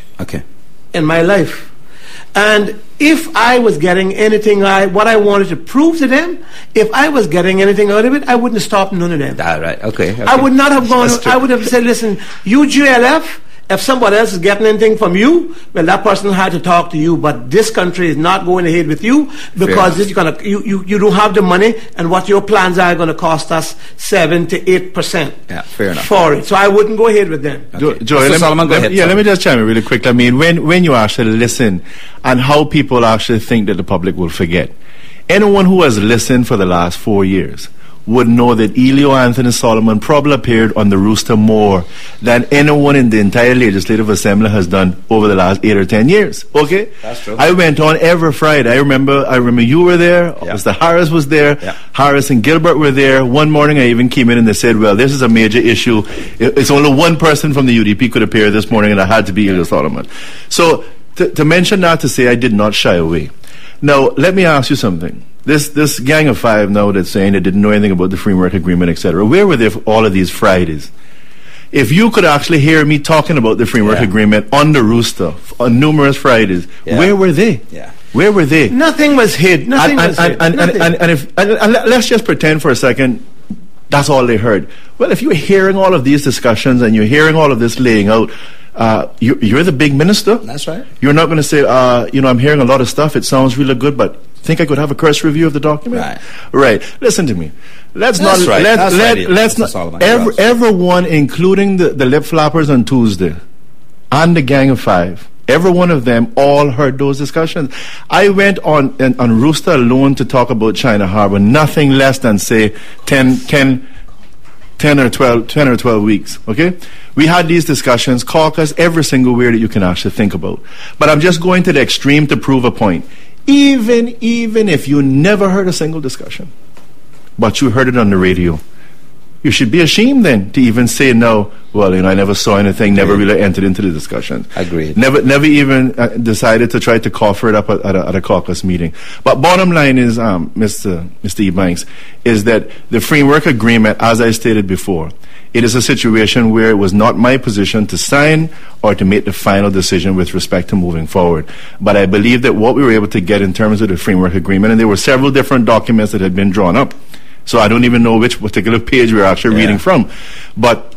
in my life. And if I was getting anything, what I wanted to prove to them, if I was getting anything out of it, I wouldn't stop none of them. Right. Okay. I would not have gone, I would have said, listen, you GLF, if somebody else is getting anything from you, well, that person had to talk to you, but this country is not going ahead with you because this is gonna, you don't have the money, and what your plans are going to cost us 7 to 8%. Yeah, fair enough. For it. So I wouldn't go ahead with them. Okay. Joy, let me just chime in really quick. I mean, when you actually listen and how people actually think that the public will forget, anyone who has listened for the last 4 years would know that Elio Anthony Solomon probably appeared on the rooster more than anyone in the entire Legislative Assembly has done over the last 8 or 10 years. Okay? That's true. I went on every Friday. I remember you were there. Yeah. Mr. Harris was there. Yeah. Harris and Gilbert were there. One morning I even came in and they said, well, this is a major issue. It's only one person from the UDP could appear this morning, and I had to be Elio Solomon. So to mention that, to say I did not shy away. Now, let me ask you something. This gang of five now that's saying they didn't know anything about the framework agreement, etc. Where were they for all of these Fridays? If you could actually hear me talking about the framework agreement on the rooster on numerous Fridays, where were they? Yeah. Where were they? Nothing was hid. Nothing was hid. And let's just pretend for a second that's all they heard. Well, if you're hearing all of these discussions and you're hearing all of this laying out, you're the big minister. That's right. You're not going to say, I'm hearing a lot of stuff. It sounds really good, but think I could have a cursory review of the document? Right. Listen to me. Let's not. Everyone, including the lip flappers on Tuesday, and the gang of five, every one of them all heard those discussions. I went on Rooster alone to talk about China Harbor, nothing less than say 10 or 12 weeks, okay? We had these discussions, caucus, every single way that you can actually think about. But I'm just going to the extreme to prove a point. Even if you never heard a single discussion, but you heard it on the radio, you should be ashamed then to even say no. Well, I never saw anything, never really entered into the discussion. Agreed. Never even decided to try to coffer it up at a caucus meeting. But bottom line is, Mr. Ebanks, is that the framework agreement, as I stated before, it is a situation where it was not my position to sign or to make the final decision with respect to moving forward. But I believe that what we were able to get in terms of the framework agreement, and there were several different documents that had been drawn up, so I don't even know which particular page we were actually reading from. But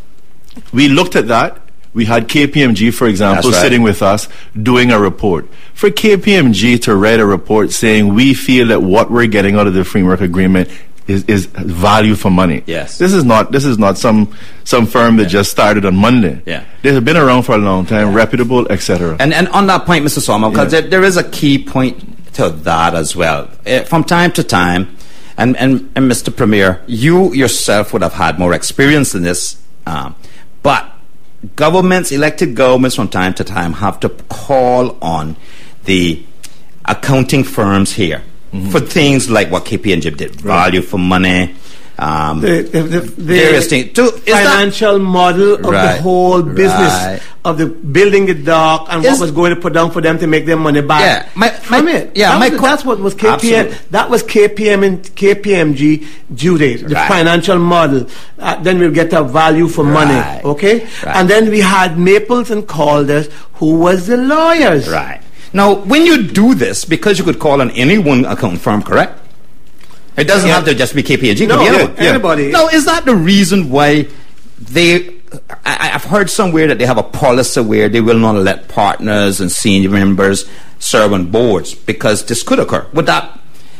we looked at that. We had KPMG, for example, sitting with us doing a report. For KPMG to write a report saying we feel that what we're getting out of the framework agreement is value for money. Yes. This is not some firm that just started on Monday. Yeah. They have been around for a long time, reputable, etc. And on that point, Mr. Solomon, because there is a key point to that as well. From time to time, and Mr. Premier, you yourself would have had more experience in this, but governments, elected governments from time to time have to call on the accounting firms here for things like what KPMG did, value for money, the various things. Financial model of the whole business of the building the dock and what was going to put down for them to make their money back. That's what was KPM. That was KPM and KPMG due date. The financial model. Then we'll get a value for money. Okay, and then we had Maples and Calder's, who was the lawyers. Right. Now, when you do this, because you could call on any one accounting firm, correct? It doesn't have to just be KPMG. No, it could be anybody. Now, is that the reason why I've heard somewhere that they have a policy where they will not let partners and senior members serve on boards because this could occur? Would that?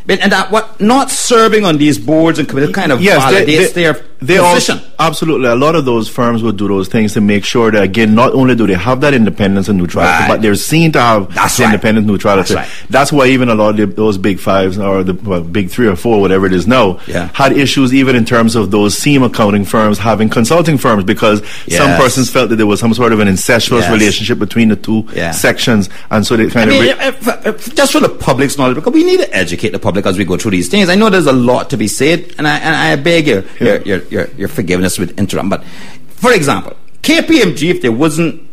And that what not serving on these boards and committees kind of validates their position. Absolutely. A lot of those firms will do those things to make sure that, again, not only do they have that independence and neutrality, but they're seen to have independent neutrality. That's why even a lot of those big fives, or the big 3 or 4, whatever it is now, had issues even in terms of those SEAM accounting firms having consulting firms, because some persons felt that there was some sort of an incestuous relationship between the two sections, and so they kind of... just for the public's knowledge, because we need to educate the public as we go through these things. I know there's a lot to be said, and I beg your forgiveness with interrupt. But for example, KPMG,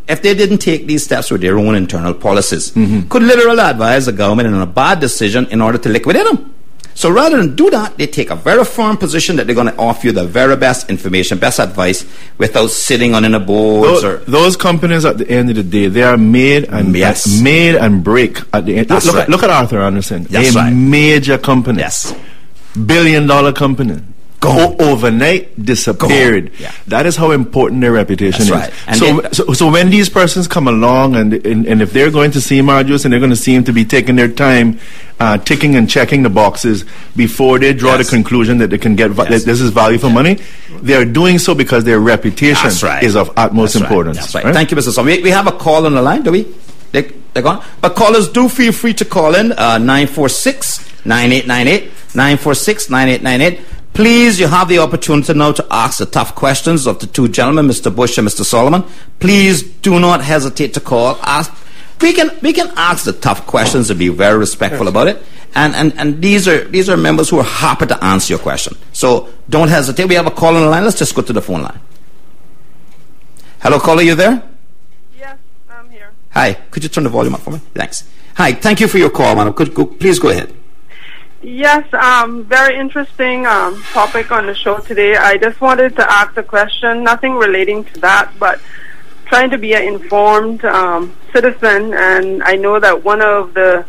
if they didn't take these steps with their own internal policies, could literally advise the government on a bad decision in order to liquidate them. So rather than do that, they take a very firm position that they're going to offer you the very best information, best advice, without sitting on the boards. Those companies, at the end of the day, they are made and break at the end. Look at Arthur Anderson, major company, billion-dollar company. Overnight disappeared. Yeah. That is how important their reputation is. Right. So when these persons come along and if they're going to seem arduous and they're going to seem to be taking their time ticking and checking the boxes before they draw the conclusion that they can get this is value for money, they are doing so because their reputation is of utmost importance. That's right. Thank you, Mr. Solomon. We have a call on the line, do we? They're gone. But callers, do feel free to call in 946-9898, 946-9898. Please, you have the opportunity now to ask the tough questions of the two gentlemen, Mr. Bush and Mr. Solomon. Please do not hesitate to call. We can ask the tough questions and be very respectful about it. And these are members who are happy to answer your question. So don't hesitate. We have a call on the line. Let's just go to the phone line. Hello, caller, you there? Yes, I'm here. Hi. Could you turn the volume up for me? Thanks. Hi. Thank you for your call, madam. Please go ahead. Yes, very interesting topic on the show today. I just wanted to ask a question, nothing relating to that, but trying to be an informed citizen, and I know that one of the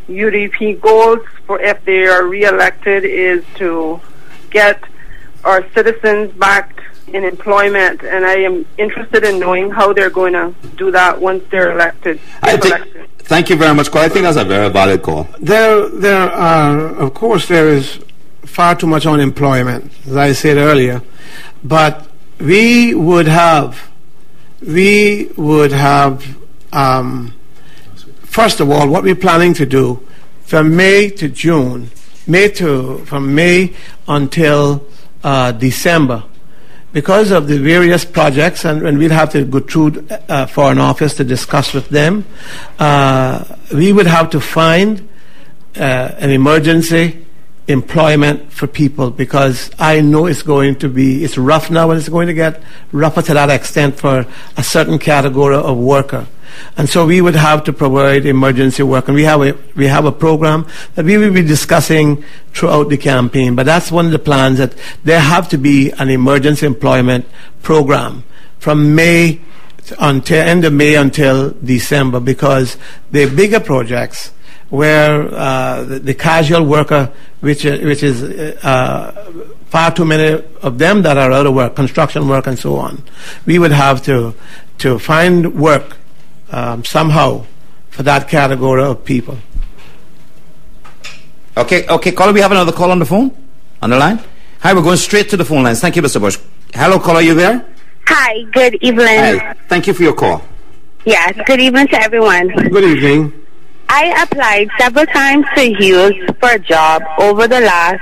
UDP goals for if they are re-elected is to get our citizens back in employment, and I am interested in knowing how they're going to do that once they're elected. Thank you very much, Cole. I think that's a very valid call. There are, of course, there is far too much unemployment, as I said earlier. But we would have, first of all, what we're planning to do from May to June, from May until December, because of the various projects, and we'll have to go through Foreign Office to discuss with them, we would have to find an emergency employment for people, because I know it's rough now, and it's going to get rougher to that extent for a certain category of worker. And so we would have to provide emergency work, and we have a program that we will be discussing throughout the campaign. But that's one of the plans, that there have to be an emergency employment program from May until end of May until December, because the bigger projects where the casual worker, which is far too many of them that are out of work, construction work and so on, we would have to find work somehow for that category of people. Okay, caller, we have another call on the phone, on the line. Hi, we're going straight to the phone lines. Thank you, Mr. Bush. Hello, caller, you there? Hi, good evening. Hi, thank you for your call. Yes, good evening to everyone. Good evening. I applied several times to Hughes for a job over the last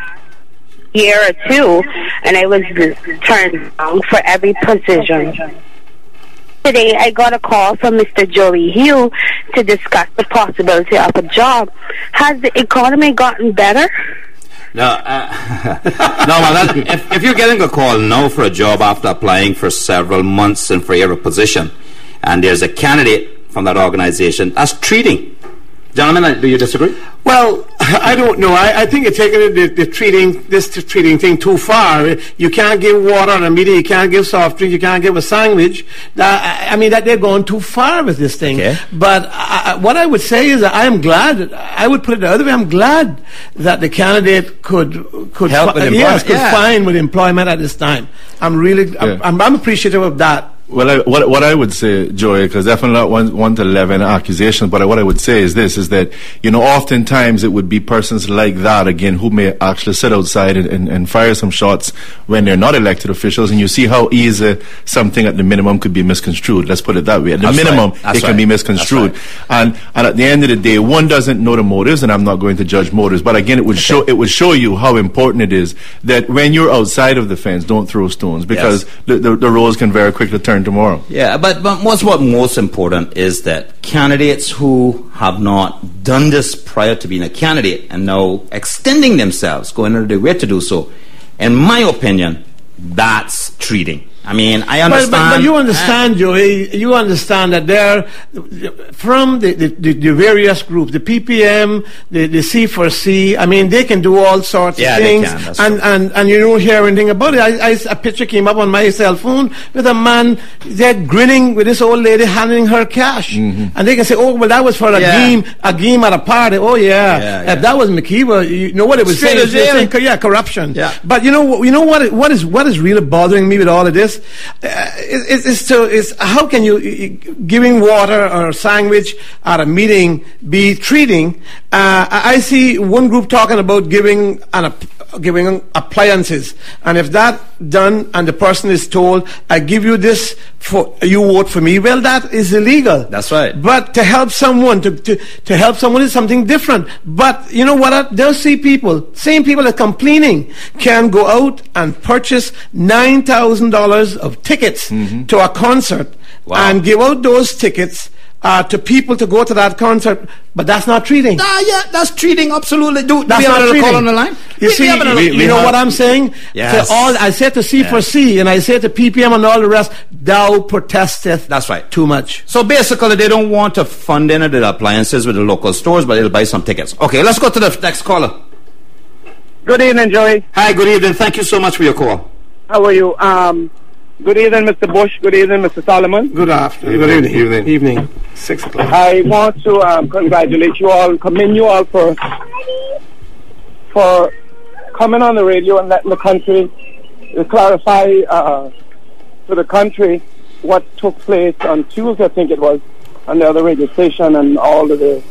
year or two, and I was turned down for every position. Today, I got a call from Mr. Joey Hugh to discuss the possibility of a job. Has the economy gotten better? No, if you're getting a call now for a job after applying for several months and for every position, and there's a candidate from that organization, that's treating. Gentlemen, do you disagree? Well, I don't know. I think you're taking the treating thing tue far. You can't give water on a meeting. You can't give soft drink. You can't give a sandwich. I mean, that they're going too far with this thing. Okay. But what I would say is that I am glad. I would put it the other way. I'm glad that the candidate could help find with employment at this time. I'm appreciative of that. Well, what I would say, Joey, because definitely not want to level accusations, but what I would say is this, is that, oftentimes it would be persons like that, again, who may actually sit outside and fire some shots when they're not elected officials, and you see how easy something at the minimum could be misconstrued. Let's put it that way. At the minimum, it can be misconstrued. And at the end of the day, one doesn't know the motives, and I'm not going to judge motives, but again, it would show you how important it is that when you're outside of the fence, don't throw stones, because the roles can very quickly turn tomorrow. Yeah, but what's most important is that candidates who have not done this prior to being a candidate and now extending themselves, going out of their way to do so, in my opinion, that's treating. I mean, I understand. But you understand, Joey, you understand that there, from the various groups, the PPM, the C4C, I mean, they can do all sorts of things. They can, and you don't hear anything about it. A picture came up on my cell phone with a man there grinning with this old lady handing her cash. And they can say, oh, well, that was for a game at a party. Oh, yeah. If that was McKeever, you know what it was saying? Corruption. Yeah. But you know what is really bothering me with all of this? Is how can you giving water or sandwich at a meeting be treating? I see one group talking about giving appliances, and if that done and the person is told, I give you this for you vote for me, well, that is illegal. That's right. But to help someone to help someone is something different. But you know what? They'll see same people that complaining can go out and purchase $9,000 of tickets to a concert and give out those tickets to people to go to that concert, but that's not treating. That's treating, absolutely. That's we not have treating. A call on the line? You see, you know what I'm saying? Yes. I said to C4C and I said to PPM and all the rest, thou protesteth. That's right. Too much. So basically, they don't want to fund any of the appliances with the local stores, but they'll buy some tickets. Okay, let's go to the next caller. Good evening, Joey. Hi, good evening. Thank you so much for your call. How are you? Good evening, Mr. Bush. Good evening, Mr. Solomon. Good afternoon. Good evening. 6 o'clock. I want to congratulate you all, commend you all for coming on the radio and letting the country clarify to the country what took place on Tuesday, I think it was, on the other radio station, and all of the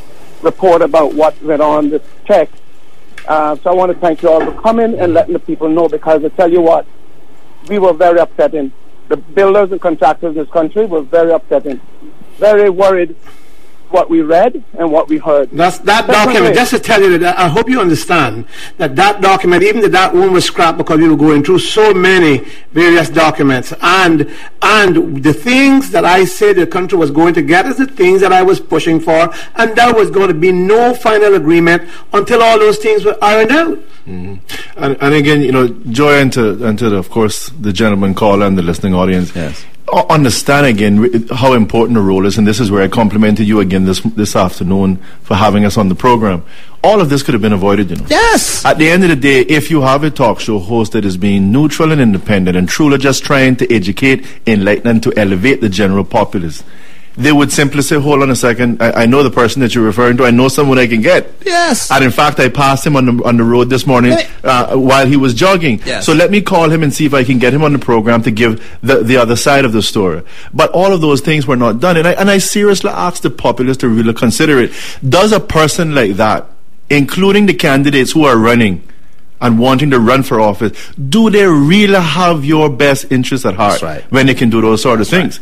report about what went on this check. So I want to thank you all for coming and letting the people know, because I tell you what, we were very upsetting. The builders and contractors in this country were very upsetting, very worried what we read and what we heard. That document, just to tell you that, I hope you understand that document, even that one was scrapped because we were going through so many various documents, and the things that I said the country was going to get is the things that I was pushing for, and there was going to be no final agreement until all those things were ironed out. And again, Joy, and to of course the gentleman caller and the listening audience. Yes. Understand again how important the role is, and this is where I complimented you again this afternoon for having us on the program. All of this could have been avoided, Yes. At the end of the day, if you have a talk show host that is being neutral and independent and truly just trying to educate, enlighten, and to elevate the general populace, they would simply say, hold on a second, I know the person that you're referring to, I know someone I can get. Yes. And in fact, I passed him on the road this morning while he was jogging. Yes. So let me call him and see if I can get him on the program to give the other side of the story. But all of those things were not done. And I seriously ask the populace to really consider it. Does a person like that, including the candidates who are running and wanting to run for office, do they really have your best interests at heart? That's right. When they can do those sort of things,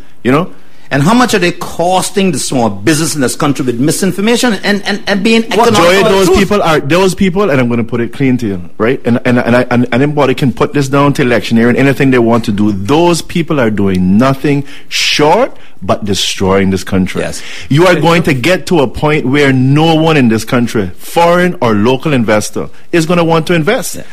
And how much are they costing the small business in this country with misinformation and being economic? Joy, those people, and I'm going to put it clean to you, right? And anybody can put this down to electioneering, anything they want to do. Those people are doing nothing short but destroying this country. Yes. You are going to get to a point where no one in this country, foreign or local investor, is going to want to invest. Yeah.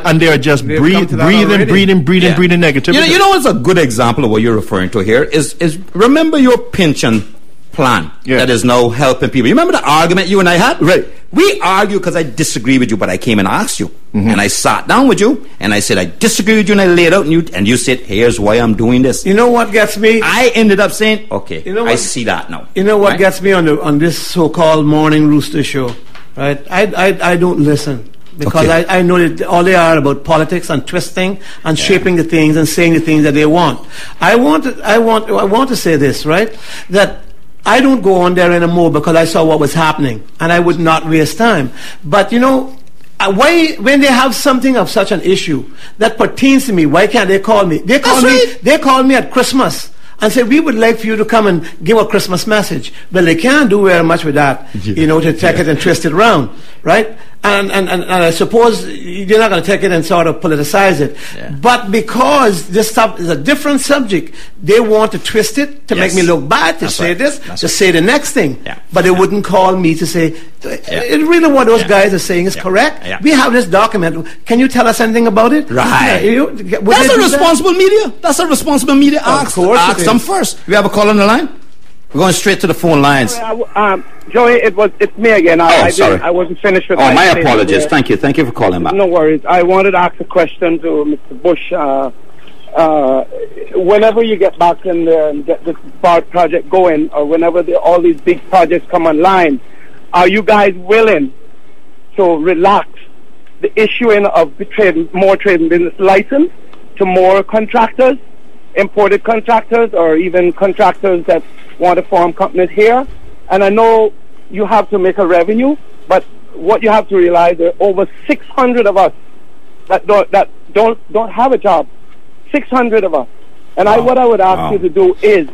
And they are just breathing negativity. You know what's a good example of what you're referring to here is remember your pension plan that is now helping people. You remember the argument you and I had? Right. We argue because I disagree with you, but I came and asked you. And I sat down with you, and I said, I disagree with you, and I laid out, and you said, here's why I'm doing this. You know what gets me? I ended up saying, okay, I see that now. You know what gets me on this so-called morning rooster show, right? I don't listen. Because I know that all they are about politics and twisting and shaping the things and saying the things that they want. I want to say this, right? That I don't go on there anymore because I saw what was happening, and I would not waste time. But why, when they have something of such an issue that pertains to me, why can't they call me? They call me at Christmas and say, we would like for you to come and give a Christmas message. Well, they can't do very much with that, to take it and twist it around. right? And I suppose you're not going to take it and sort of politicize it. Yeah. But because this stuff is a different subject, they want to twist it to make me look bad, to say this, to say the next thing. Yeah. But they wouldn't call me to say, really what those guys are saying is correct. Yeah. We have this document. Can you tell us anything about it? Right. That's a responsible media. That's a responsible media. Ask them first. We have a call on the line? We're going straight to the phone lines. Joey, it's me again. Sorry. I wasn't finished with my apologies. Thank you for calling back. No worries. I wanted to ask a question to Mr. Bush. Whenever you get back in there and get this project going, or whenever all these big projects come online, are you guys willing to relax the issuing of more trade and business license to more contractors, imported contractors, or even contractors that want to form companies here? And I know you have to make a revenue, but what you have to realize, there are over 600 of us that don't have a job. 600 of us. And what I would ask you to do is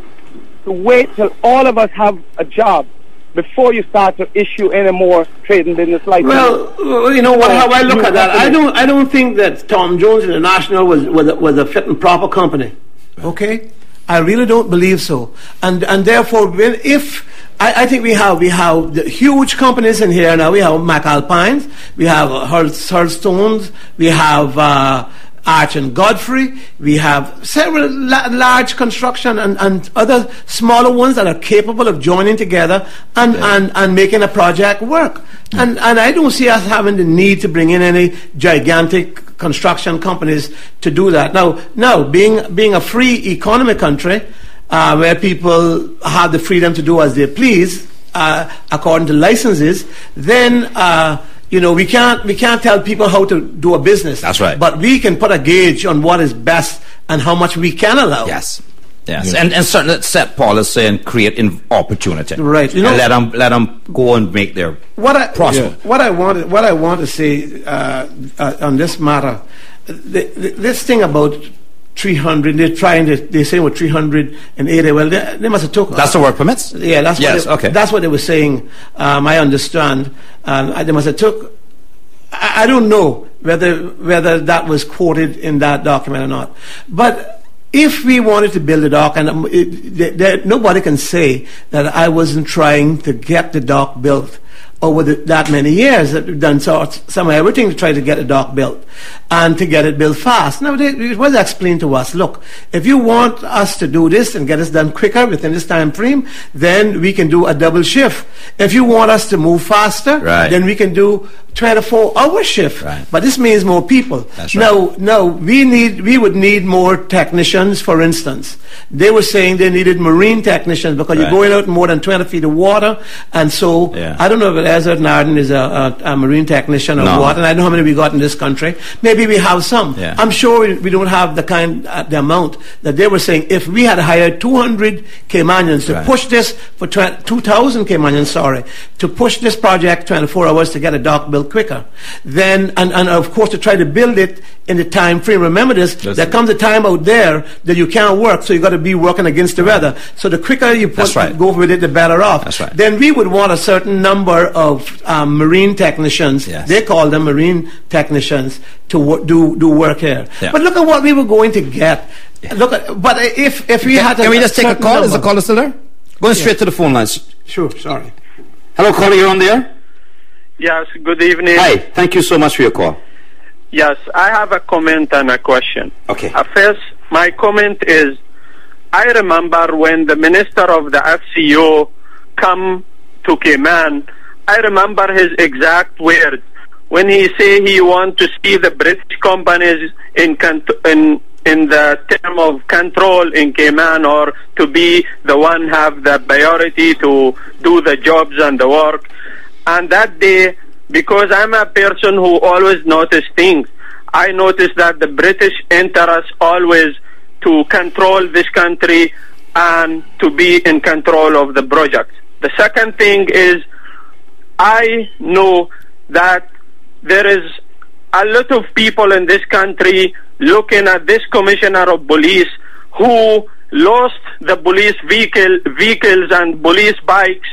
to wait till all of us have a job before you start to issue any more trade and business licenses. Well, you know what? How I look at that, I don't think that Tom Jones International was a fit and proper company. Okay, I really don't believe so. And therefore, I think we have the huge companies in here now. We have McAlpines, we have Hurlstones, we have Arch and Godfrey, we have several large construction and other smaller ones that are capable of joining together and making a project work. And I don't see us having the need to bring in any gigantic construction companies to do that. Now being a free economy country, where people have the freedom to do as they please, according to licenses, then we can't tell people how to do a business. That's right. But we can put a gauge on what is best and how much we can allow. Yes. And certainly set policy and create opportunity. Right. And let them go and make their prosper. What I want to say on this matter, this thing about 300, they say what 380. Well, they must have took. That's the work permits. Yeah, that's what they were saying. I understand. They must have took. I don't know whether that was quoted in that document or not. But if we wanted to build a dock, and nobody can say that I wasn't trying to get the dock built over that many years, that we've done some of everything to try to get a dock built and to get it built fast. Now, it was explained to us, look, if you want us to do this and get us done quicker within this time frame, then we can do a double shift. If you want us to move faster, then we can do 24-hour shift. Right. But this means more people. That's right. Now, we would need more technicians, for instance. They were saying they needed marine technicians because you're going out in more than 20 feet of water. And so, I don't know if Ezra Narden is a marine technician or what, and I don't know how many we got in this country. Maybe we have some. Yeah. I'm sure we don't have the amount that they were saying. If we had hired 200 Caymanians to push this for 2,000 Caymanians, to push this project 24 hours to get a dock built quicker, then and of course to try to build it in the time frame. Remember this: there comes a time out there that you can't work, so you got to be working against the weather. So the quicker you go with it, the better off. That's right. Then we would want a certain number of marine technicians. They call them marine technicians to do work here. But look at what we were going to get. Look at, but if we had, can we just take a call? Is the caller still there? Going straight to the phone lines. Sure. Sorry. Hello, caller. You're on the air. Yes, good evening. Hi, thank you so much for your call. Yes, I have a comment and a question. Okay. First, my comment is, I remember when the minister of the FCO come to Cayman, I remember his exact words when he say he want to see the British companies in the term of control in Cayman, or to be the one have the priority to do the jobs and the work. And that day, because I'm a person who always notice things, I noticed that the British interest always to control this country and to be in control of the project. The second thing is, I know that there is a lot of people in this country looking at this commissioner of police who lost the police vehicles and police bikes,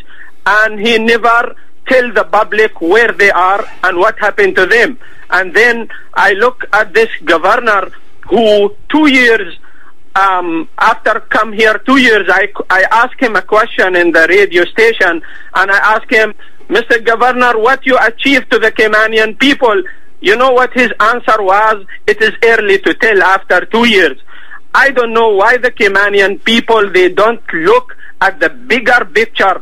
and he never tell the public where they are and what happened to them. And then I look at this governor who 2 years after come here 2 years, I asked him a question in the radio station, and I asked him, Mr. Governor, what you achieved to the Caymanian people? You know what his answer was? It is early to tell after 2 years. I don't know why the Caymanian people, they don't look at the bigger picture,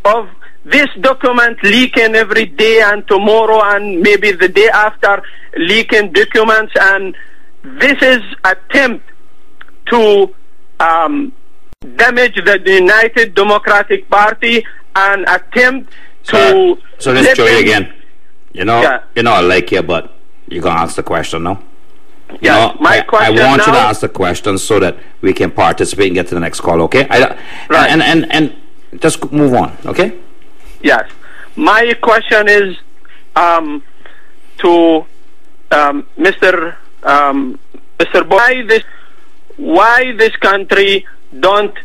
of this document leaking every day and tomorrow and maybe the day after, leaking documents, and this is attempt to damage the United Democratic Party and attempt to... So let's try again. You know, I like you, but you're going to ask the question now? Yeah, my question I want now, you to ask the question so that we can participate and get to the next call, okay? Right. And just move on, okay? Yes. My question is to Mr. Why this country don't,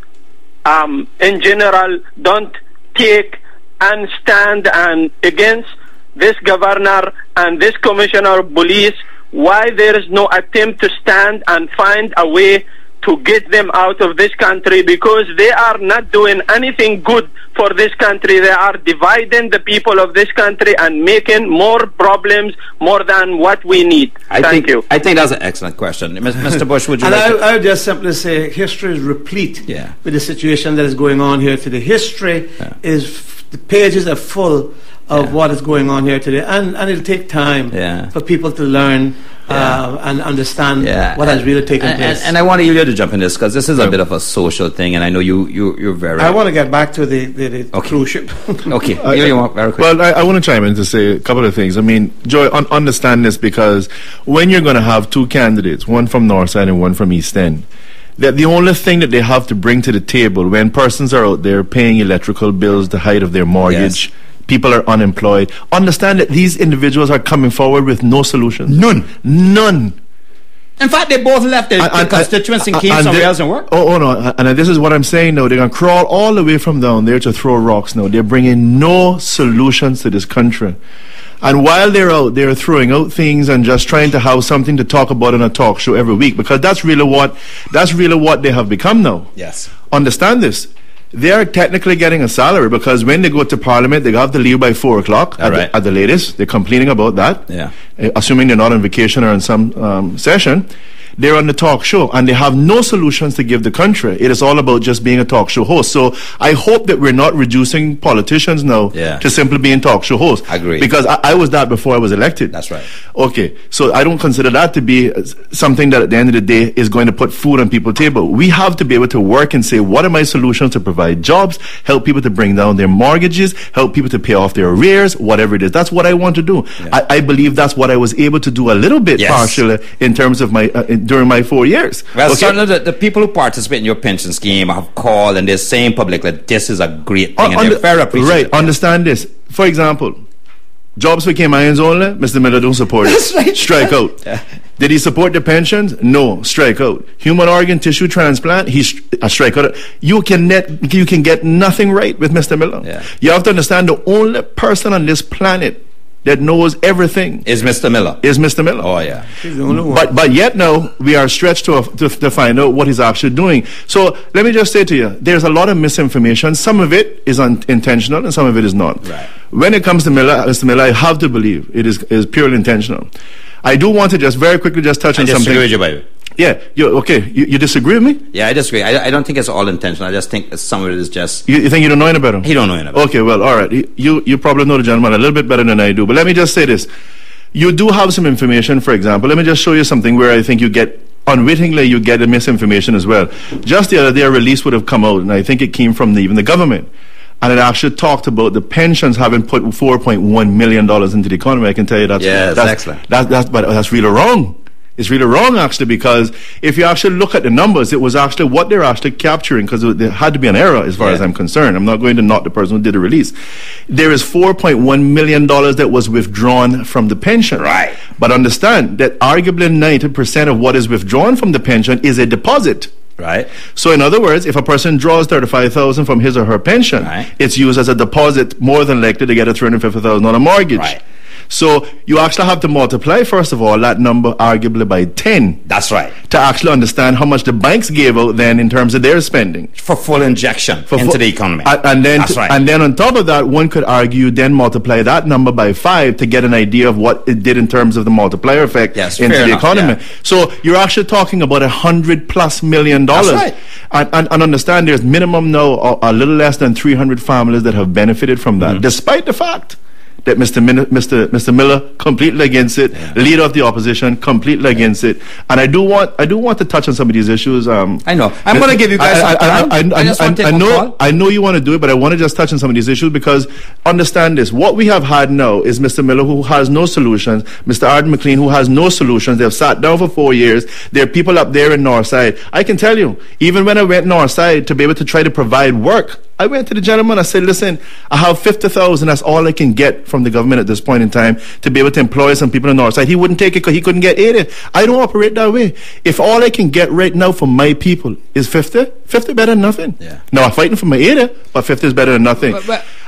in general, don't take and stand and against this governor and this commissioner of police? Why there is no attempt to stand and find a way to get them out of this country? Because they are not doing anything good for this country. They are dividing the people of this country and making more problems more than what we need. Thank you. I think that's an excellent question. Mr. Bush, would you and like I would just simply say history is replete with the situation that is going on here today. History is, the pages are full of what is going on here today, and it'll take time for people to learn and understand what has really taken place. And I want you to jump in this, because this is a bit of a social thing, and I know you're very... I want to get back to the cruise ship. Okay. Very quick. Well, I want to chime in to say a couple of things. I mean, Joy, understand this, because when you're going to have two candidates, one from North Side and one from East End, that the only thing that they have to bring to the table when persons are out there paying electrical bills, the height of their mortgage, people are unemployed, understand that these individuals are coming forward with no solutions. None. In fact, they both left their constituents and came somewhere else and worked. Oh, no. And this is what I'm saying now. They're going to crawl all the way from down there to throw rocks now. They're bringing no solutions to this country. And while they're out there throwing out things and just trying to have something to talk about in a talk show every week, because that's really what they have become now. Yes. Understand this. They are technically getting a salary, because when they go to Parliament, they have to leave by 4 o'clock at the latest. They're complaining about that. Yeah. Assuming they're not on vacation or in some session. They're on the talk show, and they have no solutions to give the country. It is all about just being a talk show host. So I hope that we're not reducing politicians now to simply being talk show hosts. I agree. Because I was that before I was elected. That's right. Okay. So I don't consider that to be something that at the end of the day is going to put food on people's table. We have to be able to work and say, what are my solutions to provide jobs, help people to bring down their mortgages, help people to pay off their arrears, whatever it is. That's what I want to do. Yeah. I believe that's what I was able to do a little bit partially in terms of my during my 4 years. Well, certainly the people who participate in your pension scheme have called and they're saying publicly that this is a great thing, and they're very appreciative. Right, understand this. For example, jobs for Caymanians only, Mr. Miller don't support it. That's right. Strike out. Did he support the pensions? No, strike out. Human organ tissue transplant, he's a strike out. You can get nothing right with Mr. Miller. Yeah. You have to understand the only person on this planet that knows everything is Mr. Miller. Oh yeah, he's the only one. But yet now we are stretched to find out what he's actually doing. So let me just say to you, there's a lot of misinformation. Some of it is intentional and some of it is not. Right. When it comes to Mr. Miller, I have to believe it is purely intentional. I do want to just very quickly just touch on something. I disagree with you, baby. Yeah, you disagree with me? Yeah, I disagree. I don't think it's all intentional. I just think some of it is just... You think you don't know anything about him? He don't know anything about him. Okay, well, all right. You probably know the gentleman a little bit better than I do. But let me just say this. You do have some information, for example. Let me just show you something where I think unwittingly you get the misinformation as well. Just the other day, a release would have come out, and I think it came from even the government. And it actually talked about the pensions having put $4.1 million into the economy. I can tell you that's excellent. But that's really wrong. It's really wrong, actually, because if you actually look at the numbers, it was actually what they're actually capturing, because there had to be an error as far as I'm concerned. I'm not going to knock the person who did the release. There is $4.1 million that was withdrawn from the pension. Right. But understand that arguably 90% of what is withdrawn from the pension is a deposit. Right. So in other words, if a person draws $35,000 from his or her pension, it's used as a deposit, more than likely to get a $350,000 mortgage. Right. So you actually have to multiply, first of all, that number arguably by 10. That's right. To actually understand how much the banks gave out then in terms of their spending. For full injection into the economy. And then, That's right. And then on top of that, one could argue, then multiply that number by 5 to get an idea of what it did in terms of the multiplier effect into the economy. Yeah. So you're actually talking about $100+ million. That's right. And understand there's minimum now a little less than 300 families that have benefited from that, despite the fact that Mr. Miller completely against it, leader of the opposition completely against it, and I do want to touch on some of these issues. I know I'm going to give you guys. I know you want to do it, but I want to just touch on some of these issues because understand this: what we have had now is Mr. Miller who has no solutions, Mr. Arden McLean who has no solutions. They've sat down for 4 years. There are people up there in Northside. I can tell you, even when I went Northside to be able to try to provide work, I went to the gentleman. I said, "Listen, I have 50,000. That's all I can get from the government at this point in time to be able to employ some people in the north side." He wouldn't take it because he couldn't get 80. I don't operate that way. If all I can get right now for my people is 50 better than nothing. Yeah. Now I'm fighting for my 80, but 50 is better than nothing.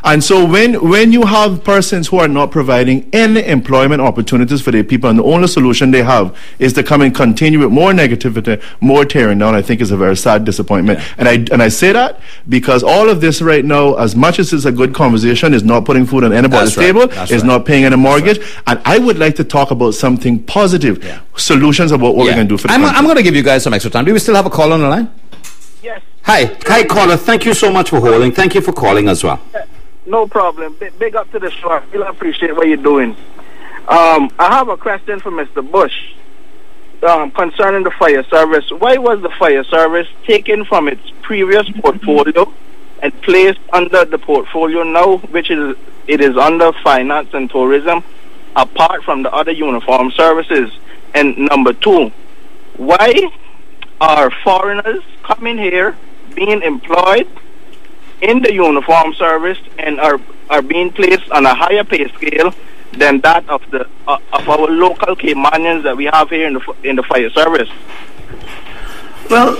And so when you have persons who are not providing any employment opportunities for their people, and the only solution they have is to come and continue with more negativity, more tearing down, I think is a very sad disappointment. Yeah. And I say that because all of this right now, as much as it's a good conversation, is not putting food on anybody's table, is not paying any mortgage. And I would like to talk about something positive, solutions about what we can do for the country. I'm going to give you guys some extra time. Do we still have a call on the line? Yes. Hi, caller. Thank you so much for holding. Thank you for calling as well. No problem. Big up to the show. I really appreciate what you're doing. I have a question for Mr. Bush concerning the fire service. Why was the fire service taken from its previous portfolio and placed under the portfolio now, which it is under finance and tourism, apart from the other uniform services? And number 2, why are foreigners coming here being employed in the uniform service and are being placed on a higher pay scale than that of our local Caymanians that we have here in the fire service? Well,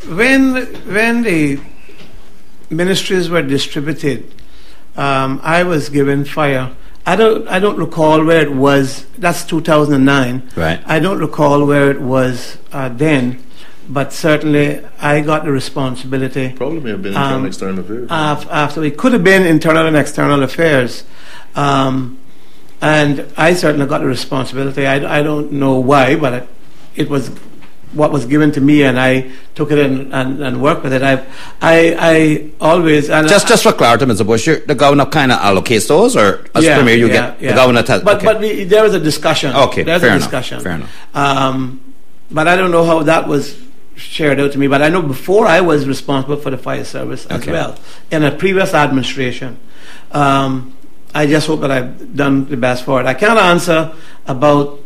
when the ministries were distributed, I was given fire. I don't recall where it was. That's 2009. Right. I don't recall where it was then. But certainly, I got the responsibility. Probably may have been internal and external affairs. After it could have been internal and external affairs, and I certainly got the responsibility. I don't know why, but it was what was given to me, and I took it and worked with it. I always just for clarity, Mr. Bush, the governor kind of allocates those, or as premier you get the governor. But there was a discussion. Okay, there's fair a enough. discussion. Fair enough. But I don't know how that was shared out to me, but I know before I was responsible for the fire service as well in a previous administration. I just hope that I've done the best for it. I can't answer about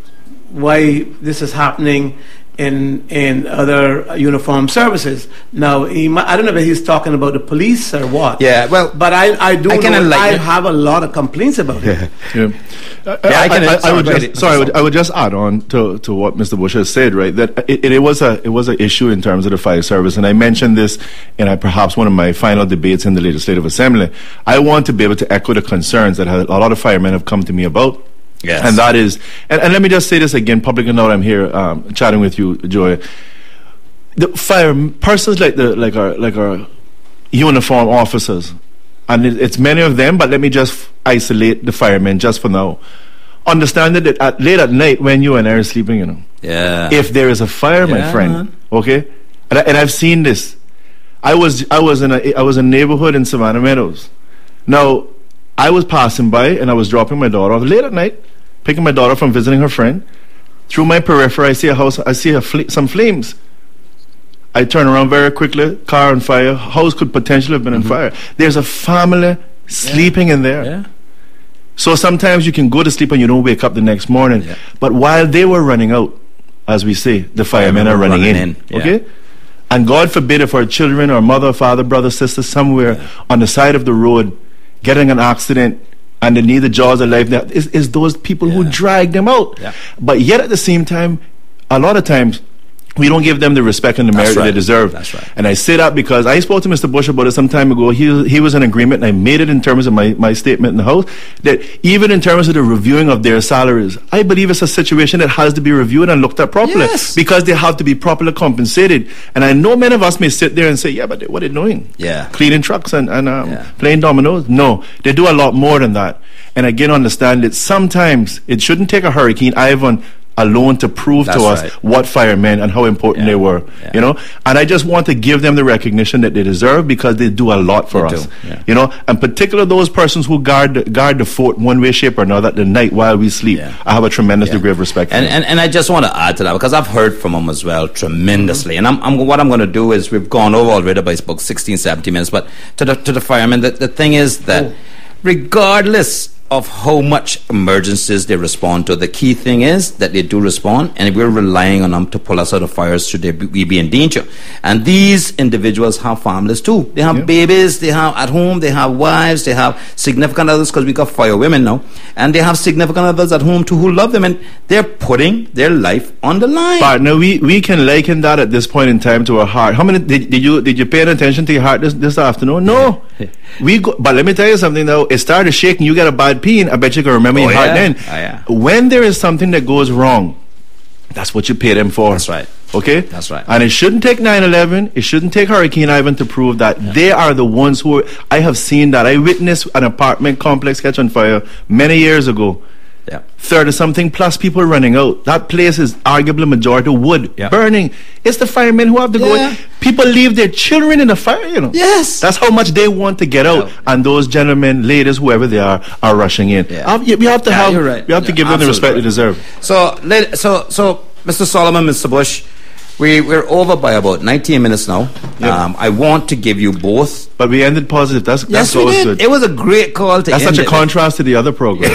why this is happening in other uniform services. Now, I don't know if he's talking about the police or what. Yeah, well, but I have a lot of complaints about it. I would just add on to what Mr. Bush has said, right? That it was an issue in terms of the fire service, and I mentioned this in perhaps one of my final debates in the Legislative Assembly. I want to be able to echo the concerns that a lot of firemen have come to me about. Yes. And that is, and let me just say this again, publicly now that I'm here chatting with you, Joy. The fire persons like our uniform officers, and it's many of them, but let me just isolate the firemen just for now. Understand that late at night when you and I are sleeping, if there is a fire, my friend, okay, and I've seen this. I was in a neighborhood in Savannah Meadows. Now, I was passing by and I was dropping my daughter off late at night, picking my daughter from visiting her friend. Through my periphery, I see a house. I see some flames. I turn around very quickly. Car on fire. House could potentially have been on fire. There's a family sleeping in there. Yeah. So sometimes you can go to sleep and you don't wake up the next morning. Yeah. But while they were running out, as we say, the firemen are running in. Okay. And God forbid if our children or mother, father, brother, sister somewhere on the side of the road getting an accident and they need the jaws of life, that is those people who drag them out. Yeah. But yet at the same time, a lot of times we don't give them the respect and the merit that they deserve. That's right. And I say that because I spoke to Mr. Bush about it some time ago. He was in agreement, and I made it in terms of my statement in the House, that even in terms of the reviewing of their salaries, I believe it's a situation that has to be reviewed and looked at properly, because they have to be properly compensated. And I know many of us may sit there and say, yeah, but what are they doing? Yeah. Cleaning trucks and playing dominoes? No, they do a lot more than that. And again, understand that sometimes it shouldn't take a Hurricane Ivan alone to prove to us what firemen and how important they were, you know. And I just want to give them the recognition that they deserve, because they do a lot for us, you know. And particularly those persons who guard the fort one way, shape or another at the night while we sleep. I have a tremendous degree of respect for them. And I just want to add to that, because I've heard from them as well tremendously. And what I'm going to do is, we've gone over already by about 16, 17 minutes, but to the firemen, the thing is that regardless of how much emergencies they respond to, the key thing is that they do respond, and we're relying on them to pull us out of fires should we be in danger. And these individuals have families too. They have babies, they have at home, they have wives, they have significant others, because we got fire women now, and they have significant others at home too who love them, and they're putting their life on the line. Partner, we can liken that at this point in time to a heart. How many did you pay attention to your heart this afternoon? No. But let me tell you something though. It started shaking. You got a bad pain. I bet you can remember your heart then. When there is something that goes wrong, that's what you pay them for. That's right. Okay? That's right. And it shouldn't take 9/11. It shouldn't take Hurricane Ivan to prove that they are the ones who I have seen that. I witnessed an apartment complex catch on fire many years ago. 30-something plus people running out. That place is arguably majority wood burning. It's the firemen who have to go in. People leave their children in the fire, you know. Yes. That's how much they want to get out. And those gentlemen, ladies, whoever they are rushing in. We have to have, we have to give them the respect they deserve. So, Mr. Solomon, Mr. Bush, we're over by about 19 minutes now. I want to give you both. But we ended positive. That's always good. It was a great call to That's end such a contrast to the other program.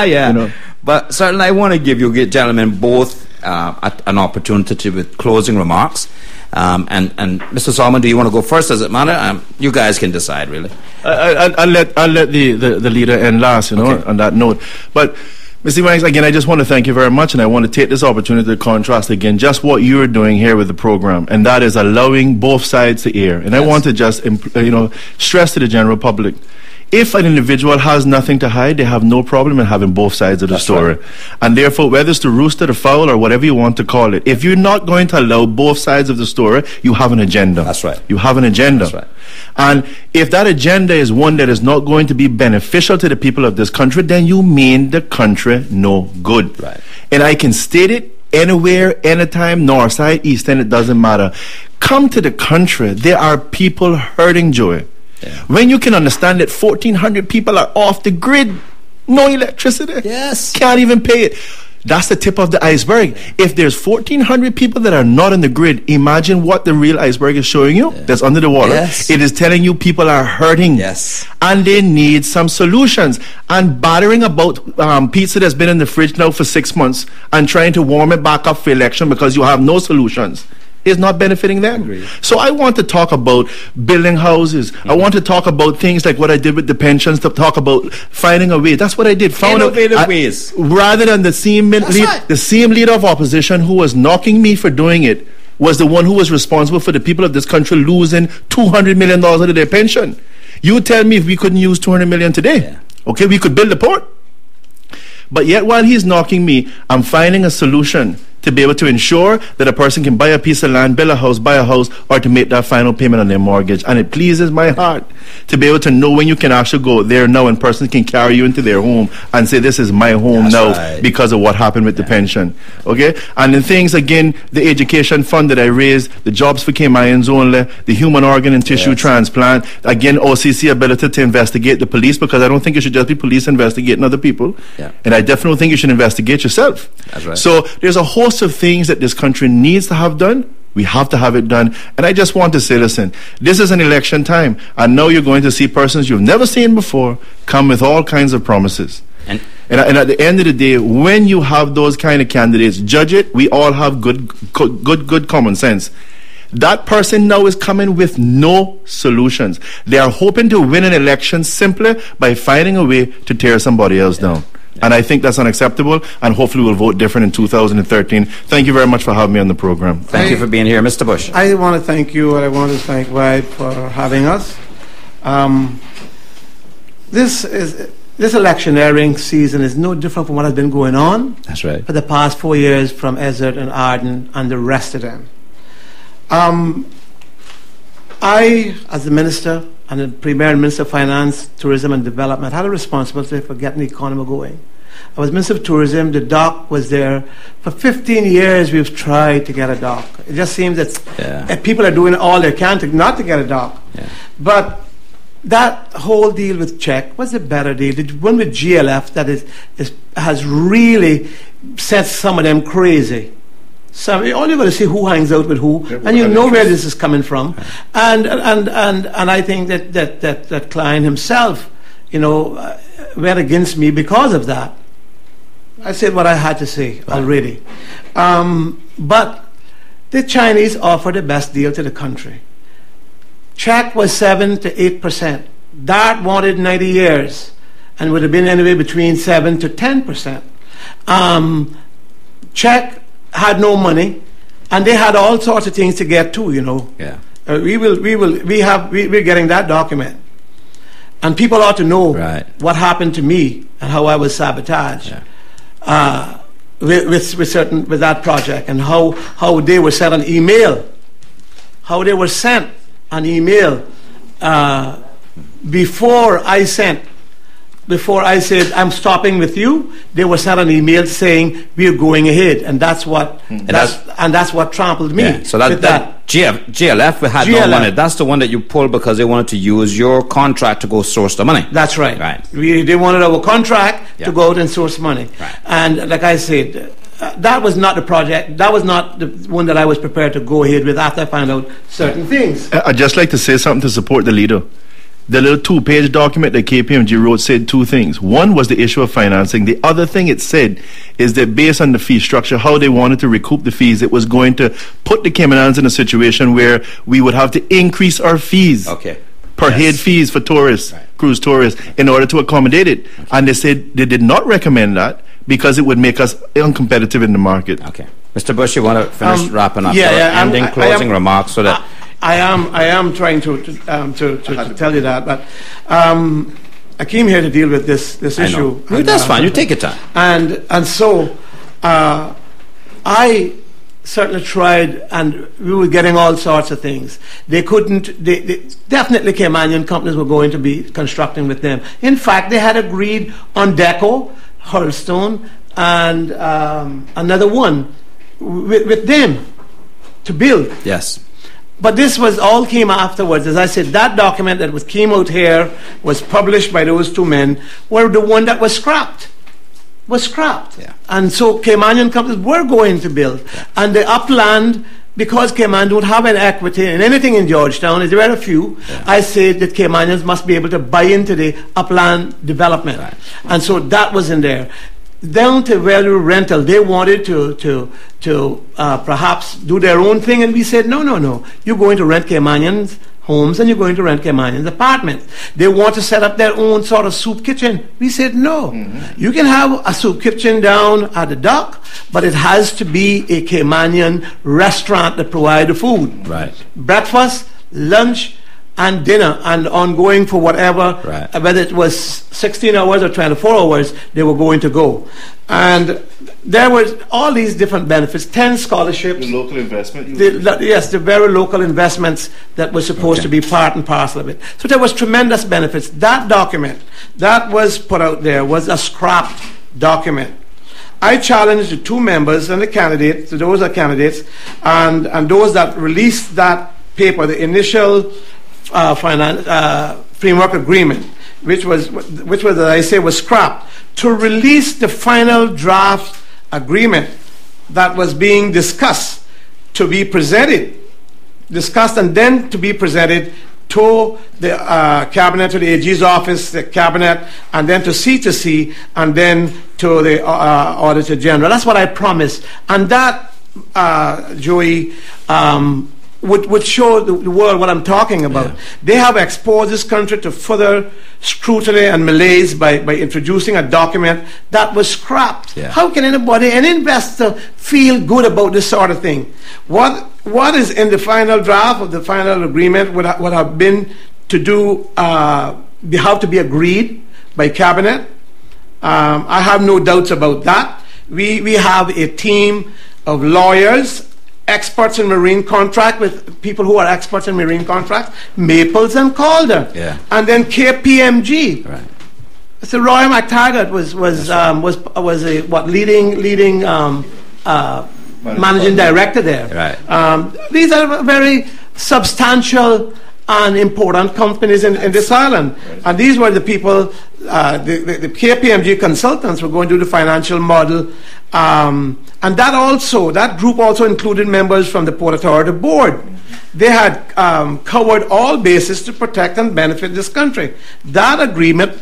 You know. But certainly I want to give you gentlemen both an opportunity with closing remarks. And Mr. Solomon, do you want to go first? Does it matter? You guys can decide, really. I'll let the leader end last, you know, on that note. But Mr. Ebanks, again, I just want to thank you very much, and I want to take this opportunity to contrast again just what you're doing here with the program, and that is allowing both sides to air. And I want to just, stress to the general public, if an individual has nothing to hide, they have no problem in having both sides of the story. Right. And therefore, whether it's the rooster, the fowl, or whatever you want to call it, if you're not going to allow both sides of the story, you have an agenda. That's right. You have an agenda. That's right. And if that agenda is one that is not going to be beneficial to the people of this country, then you mean the country no good. Right. And I can state it anywhere, anytime, north side, east end, it doesn't matter. Come to the country. There are people hurting, Joey. When you can understand that 1,400 people are off the grid, no electricity, can't even pay it. That's the tip of the iceberg. If there's 1,400 people that are not on the grid, imagine what the real iceberg is showing you that's under the water. It is telling you people are hurting. And they need some solutions. And battering about pizza that's been in the fridge now for 6 months and trying to warm it back up for election because you have no solutions is not benefiting them. Agreed. So I want to talk about building houses. I want to talk about things like what I did with the pensions, to talk about finding a way. That's what I did. Found innovative ways. Rather than the same leader of opposition who was knocking me for doing it was the one who was responsible for the people of this country losing $200 million out of their pension. You tell me if we couldn't use $200 million today. Okay, we could build a port. But yet while he's knocking me, I'm finding a solution to be able to ensure that a person can buy a piece of land, build a house, buy a house, or to make that final payment on their mortgage. And it pleases my heart to be able to know when you can actually go there now and person can carry you into their home and say, this is my home because of what happened with the pension. Okay? And the things, again, the education fund that I raised, the jobs for Caymanians only, the human organ and tissue transplant, again, OCC ability to investigate the police, because I don't think it should just be police investigating other people. And I definitely think you should investigate yourself. That's right. So there's a whole of things that this country needs to have done. We have to have it done. And I just want to say, listen, this is an election time. I know you're going to see persons you've never seen before come with all kinds of promises. And at the end of the day, when you have those kind of candidates, judge it. We all have good common sense. That person now is coming with no solutions. They are hoping to win an election simply by finding a way to tear somebody else down. And I think that's unacceptable, and hopefully we'll vote different in 2013. Thank you very much for having me on the program. Thank you for being here. Mr. Bush. I want to thank you, and I want to thank Vibe for having us. This electioneering season is no different from what has been going on. That's right. For the past 4 years from Ezzard and Arden and the rest of them. I, as the Minister and the Premier Minister of Finance, Tourism and Development, had a responsibility for getting the economy going. I was Minister of Tourism. The dock was there. For 15 years, we've tried to get a dock. It just seems that people are doing all they can not to get a dock. Yeah. But that whole deal with Czech was a better deal. The one with GLF that has really set some of them crazy. So you only got to see who hangs out with who, and you know where this is coming from. And I think that Klein himself, went against me because of that. I said what I had to say already. But the Chinese offered the best deal to the country. Czech was 7 to 8%. Dart wanted 90 years and would have been anywhere between 7 to 10%. Czech had no money, and they had all sorts of things to get to, Yeah. We're getting that document. And people ought to know what happened to me and how I was sabotaged with that project, and how they were sent an email. How they were sent an email before I said I'm stopping with you. They were sent an email saying we're going ahead, and that's what that's what trampled me. Yeah. So that GLF had no money. That's the one that you pulled because they wanted to use your contract to go source the money. That's right. They wanted our contract to go out and source money. Right. And like I said, that was not the project. That was not the one that I was prepared to go ahead with after I found out certain things. I'd just like to say something to support the leader. The little 2-page document that KPMG wrote said two things. One was the issue of financing. The other thing it said is that based on the fee structure, how they wanted to recoup the fees, it was going to put the Cayman Islands in a situation where we would have to increase our fees. Per head fees for tourists, cruise tourists, in order to accommodate it. And they said they did not recommend that because it would make us uncompetitive in the market. Mr. Bush, you want to finish wrapping up? Ending closing remarks so that I am trying to tell you that, but I came here to deal with this issue. That's fine. You take your time. And so I certainly tried, and we were getting all sorts of things. They couldn't. They definitely Caymanian companies were going to be constructing with them. In fact, they had agreed on Deco, Hurlstone, and another one with them to build. Yes. But this all came afterwards. As I said, that document that came out here was published by those two men were the one that was scrapped. Yeah. And so Caymanian companies were going to build. Yeah. And the upland, because Cayman don't have an equity in anything in Georgetown, there are a few, I said that Caymanians must be able to buy into the upland development. Right. And so that was in there. Down to value rental, they wanted to perhaps do their own thing, and we said, no. You're going to rent Caymanians homes, and you're going to rent Caymanians apartments. They want to set up their own sort of soup kitchen. We said, no. You can have a soup kitchen down at the dock, but it has to be a Caymanian restaurant that provides the food. Right. Breakfast, lunch, and dinner, and ongoing for whatever, whether it was 16 hours or 24 hours, they were going to go. And there was all these different benefits, 10 scholarships. The local investment? Yes, the very local investments that were supposed to be part and parcel of it. So there was tremendous benefits. That document that was put out there was a scrapped document. I challenged the two members and the candidates, those are candidates, and those that released that paper, the initial framework agreement, which was, as I say, was scrapped, to release the final draft agreement that was being discussed and then to be presented to the cabinet, to the AG's office, the cabinet, and then to C2C, and then to the Auditor General. That's what I promised. And that, Joey, would show the world what I'm talking about. Yeah. They have exposed this country to further scrutiny and malaise by introducing a document that was scrapped. Yeah. How can anybody, an investor, feel good about this sort of thing? What is in the final draft of the final agreement would have been to do, have to be agreed by cabinet. I have no doubts about that. We have a team of lawyers, experts in marine contract, with people who are experts in marine contracts, Maples and Calder, and then KPMG. Right. So Roy McTaggart was a leading managing director there. Right. These are very substantial and important companies in this island, and these were the people. The KPMG consultants were going to do the financial model. And that group also included members from the Port Authority Board. They had covered all bases to protect and benefit this country. That agreement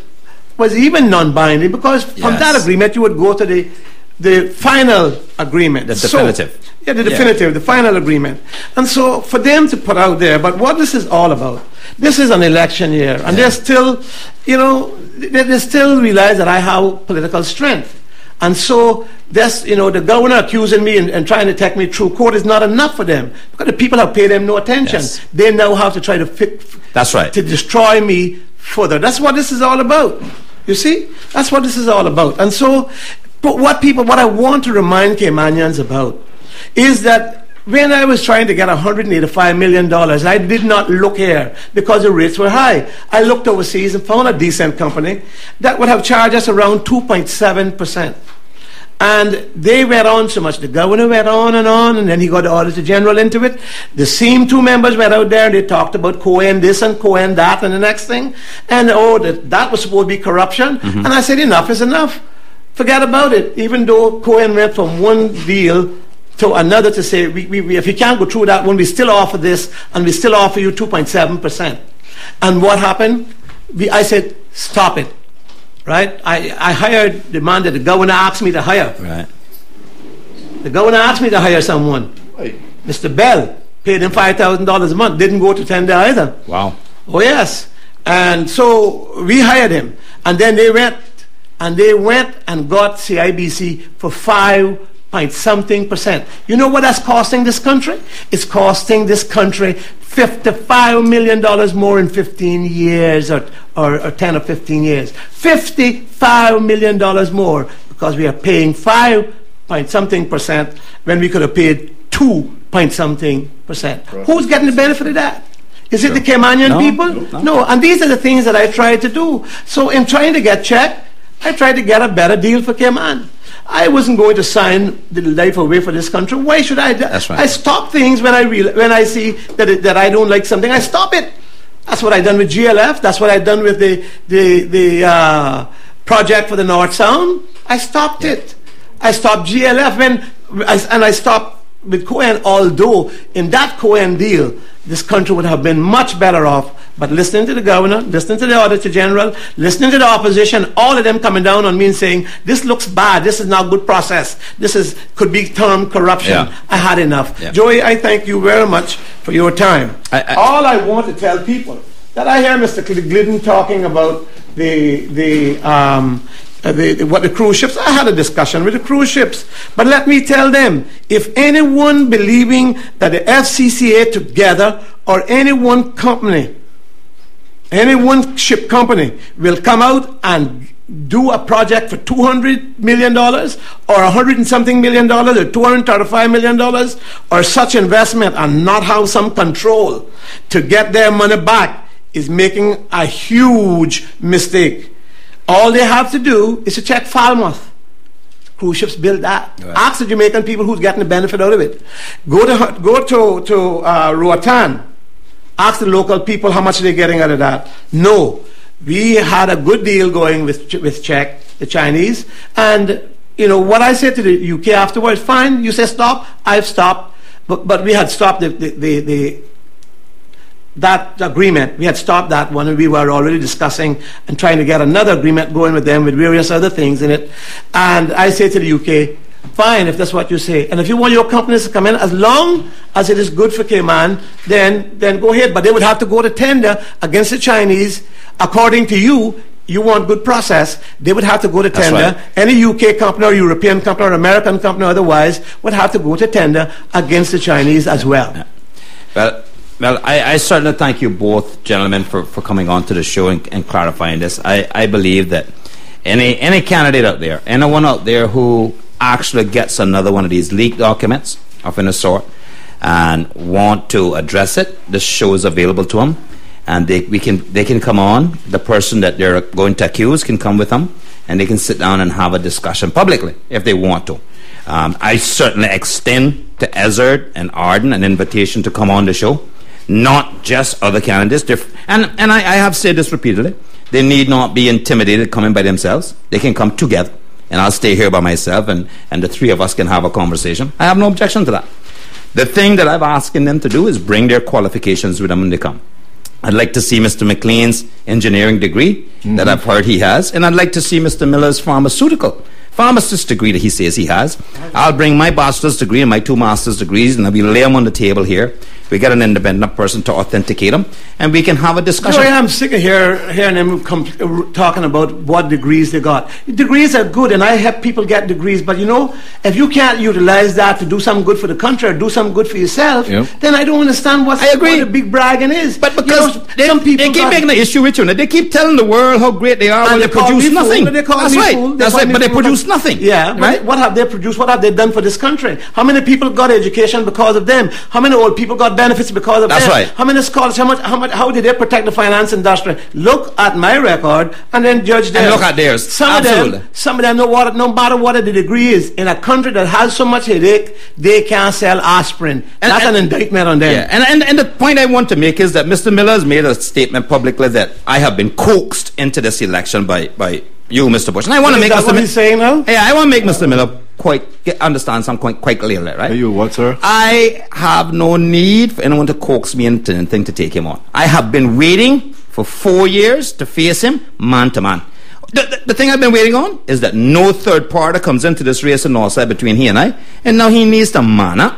was even non-binding, because from that agreement you would go to the final agreement. The definitive. The final agreement. And so for them to put out there, but what this is all about, this is an election year, and they're still, they still realize that I have political strength. And so this, the governor accusing me and trying to take me through court is not enough for them, because the people have paid them no attention. Yes. They now have to try to to destroy me further. That's what this is all about. You see? That's what this is all about. And so, but what I want to remind Caymanians about is that when I was trying to get $185 million, I did not look here because the rates were high. I looked overseas and found a decent company that would have charged us around 2.7%. And they went on so much. The governor went on, and then he got the Auditor General into it. The same two members went out there and they talked about Cohen this and Cohen that and the next thing. And that was supposed to be corruption. Mm-hmm. And I said, enough is enough. Forget about it. Even though Cohen went from one deal to another to say, if you can't go through that one, we still offer this, and we still offer you 2.7%. And what happened? I said, stop it. Right? I hired the man that the governor asked me to hire. Right. The governor asked me to hire someone. Right. Mr. Bell, paid him $5,000 a month. Didn't go to tender either. Wow. Oh, yes. And so we hired him. And then they went and got CIBC for 5-point-something%. You know what that's costing this country? It's costing this country $55 million more in 15 years, or 10 or 15 years. $55 million more, because we are paying 5-point-something% when we could have paid 2-point-something%. Right. Who's getting the benefit of that? Is it the Caymanian people? No. And these are the things that I tried to do. So in trying to get checked, I tried to get a better deal for Cayman. I wasn't going to sign the life away for this country. Why should I? That's right. I stop things when I see that I don't like something. I stop it. That's what I done with GLF. That's what I done with the project for the North Sound. I stopped it. I stopped GLF I stopped with Cohen. Although in that Cohen deal, this country would have been much better off. But listening to the governor, listening to the Auditor General, listening to the opposition, all of them coming down on me and saying, this looks bad, this is not a good process, could be termed corruption. Yeah. I had enough. Yeah. Joey, I thank you very much for your time. All I want to tell people, that I hear Mr. Glidden talking about what the cruise ships. I had a discussion with the cruise ships, but let me tell them, if anyone believing that the FCCA together, or any one ship company will come out and do a project for $200 million or $100 and something million or $235 million or such investment and not have some control to get their money back, is making a huge mistake. All they have to do is to check Falmouth. Cruise ships build that. Right. Ask the Jamaican people who's getting the benefit out of it. Go to Roatan. Ask the local people how much they're getting out of that. No. We had a good deal going with the Chinese. And, what I said to the UK afterwards, fine, you say stop, I've stopped. But we had stopped that agreement. We had stopped that one, and we were already discussing and trying to get another agreement going with them with various other things in it. And I say to the UK, Fine, if that's what you say. And if you want your companies to come in, as long as it is good for Cayman, then go ahead. But they would have to go to tender against the Chinese. According to you, you want good process, they would have to go to tender. Right. Any UK company or European company or American company or otherwise would have to go to tender against the Chinese as well. Yeah. Well, I certainly thank you both, gentlemen, for coming on to the show and clarifying this. I believe that any candidate out there, anyone out there who actually gets another one of these leaked documents of any sort and want to address it, this show is available to them. And they can come on. The person that they're going to accuse can come with them, and they can sit down and have a discussion publicly if they want to. I certainly extend to Ezard and Arden an invitation to come on the show, not just other candidates. And I have said this repeatedly. They need not be intimidated coming by themselves. They can come together, and I'll stay here by myself, and the three of us can have a conversation. I have no objection to that. The thing that I'm asking them to do is bring their qualifications with them when they come. I'd like to see Mr. McLean's engineering degree that I've heard he has, and I'd like to see Mr. Miller's pharmacist degree that he says he has. I'll bring my bachelor's degree and my 2 master's degrees, and we'll lay them on the table here. We get an independent person to authenticate them, and we can have a discussion. I'm sick of hearing them talking about what degrees they got. Degrees are good, and I help people get degrees, but if you can't utilize that to do something good for the country or do something good for yourself, then I don't understand what the big bragging is. But because some people they keep making an issue with you, they keep telling the world how great they are when they produce nothing. That's right. That's right. But they produce nothing. Yeah. Right? What have they produced? What have they done for this country? How many people got education because of them? How many old people got benefits because of them? That's right. How many scholars? How did they protect the finance industry? Look at my record and then judge theirs. And look at theirs. Some of them no matter what the degree is, in a country that has so much headache, they can't sell aspirin. That's an indictment on them. Yeah. And the point I want to make is that Mr. Miller has made a statement publicly that I have been coaxed into this election by you, Mr. Bush. And I want to make Mr. Miller saying now? Yeah, I want to make Mr. Miller understand something quite clearly, right? Are you what, sir? I have no need for anyone to coax me into anything to take him on. I have been waiting for 4 years to face him man to man. The thing I've been waiting on is that no third party comes into this race on Northside between he and I, and now he needs to man up.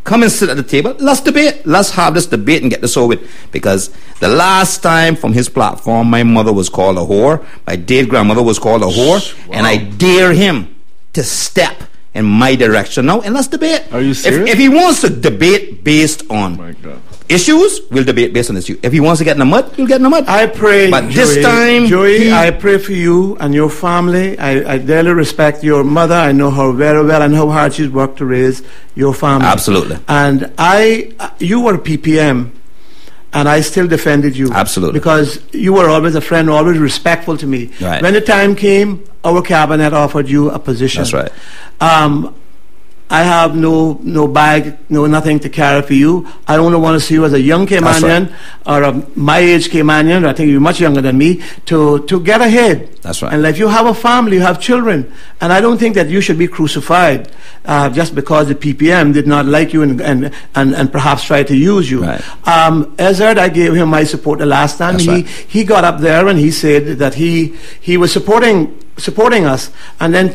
Come and sit at the table. Let's debate. Let's have this debate and get this over with. Because the last time from his platform, my mother was called a whore. My dead grandmother was called a whore. Wow. And I dare him to step in my direction now, and let's debate. Are you serious? If he wants to debate based on issues, we'll debate based on issues. If he wants to get in the mud, we'll get in the mud. I pray, but this time, Joey, I pray for you and your family. I dearly respect your mother. I know her very well. I know how hard she's worked to raise your family. Absolutely. And you were PPM, and I still defended you. Absolutely. Because you were always a friend, always respectful to me. Right. When the time came, our cabinet offered you a position. That's right. I have no bag, nothing to carry for you. I only want to see you as a young Caymanian or a my age Caymanian. I think you're much younger than me to get ahead. That's right. And if you have a family, you have children, and I don't think that you should be crucified just because the PPM did not like you and perhaps try to use you. Right. Ezard, I gave him my support the last time. He got up there and he said that he was supporting us, and then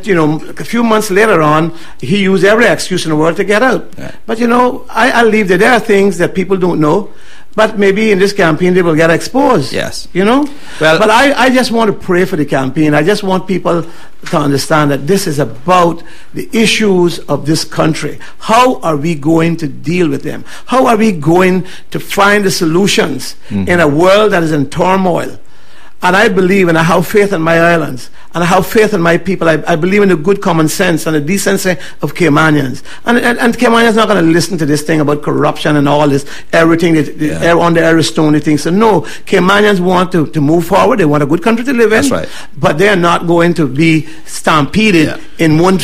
a few months later on he used every excuse in the world to get out. Yeah. But I'll leave there are things that people don't know, but maybe in this campaign they will get exposed. Yes. Well, but I just want to pray for the campaign. I just want people to understand that this is about the issues of this country. How are we going to deal with them? How are we going to find the solutions in a world that is in turmoil? And I believe, and I have faith in my islands, and I have faith in my people. I believe in the good common sense and the decency of Caymanians. And Caymanians not going to listen to this thing about corruption and all this, everything on the Aristone things. So no, Caymanians want to move forward. They want a good country to live in. That's right. But they are not going to be stampeded in one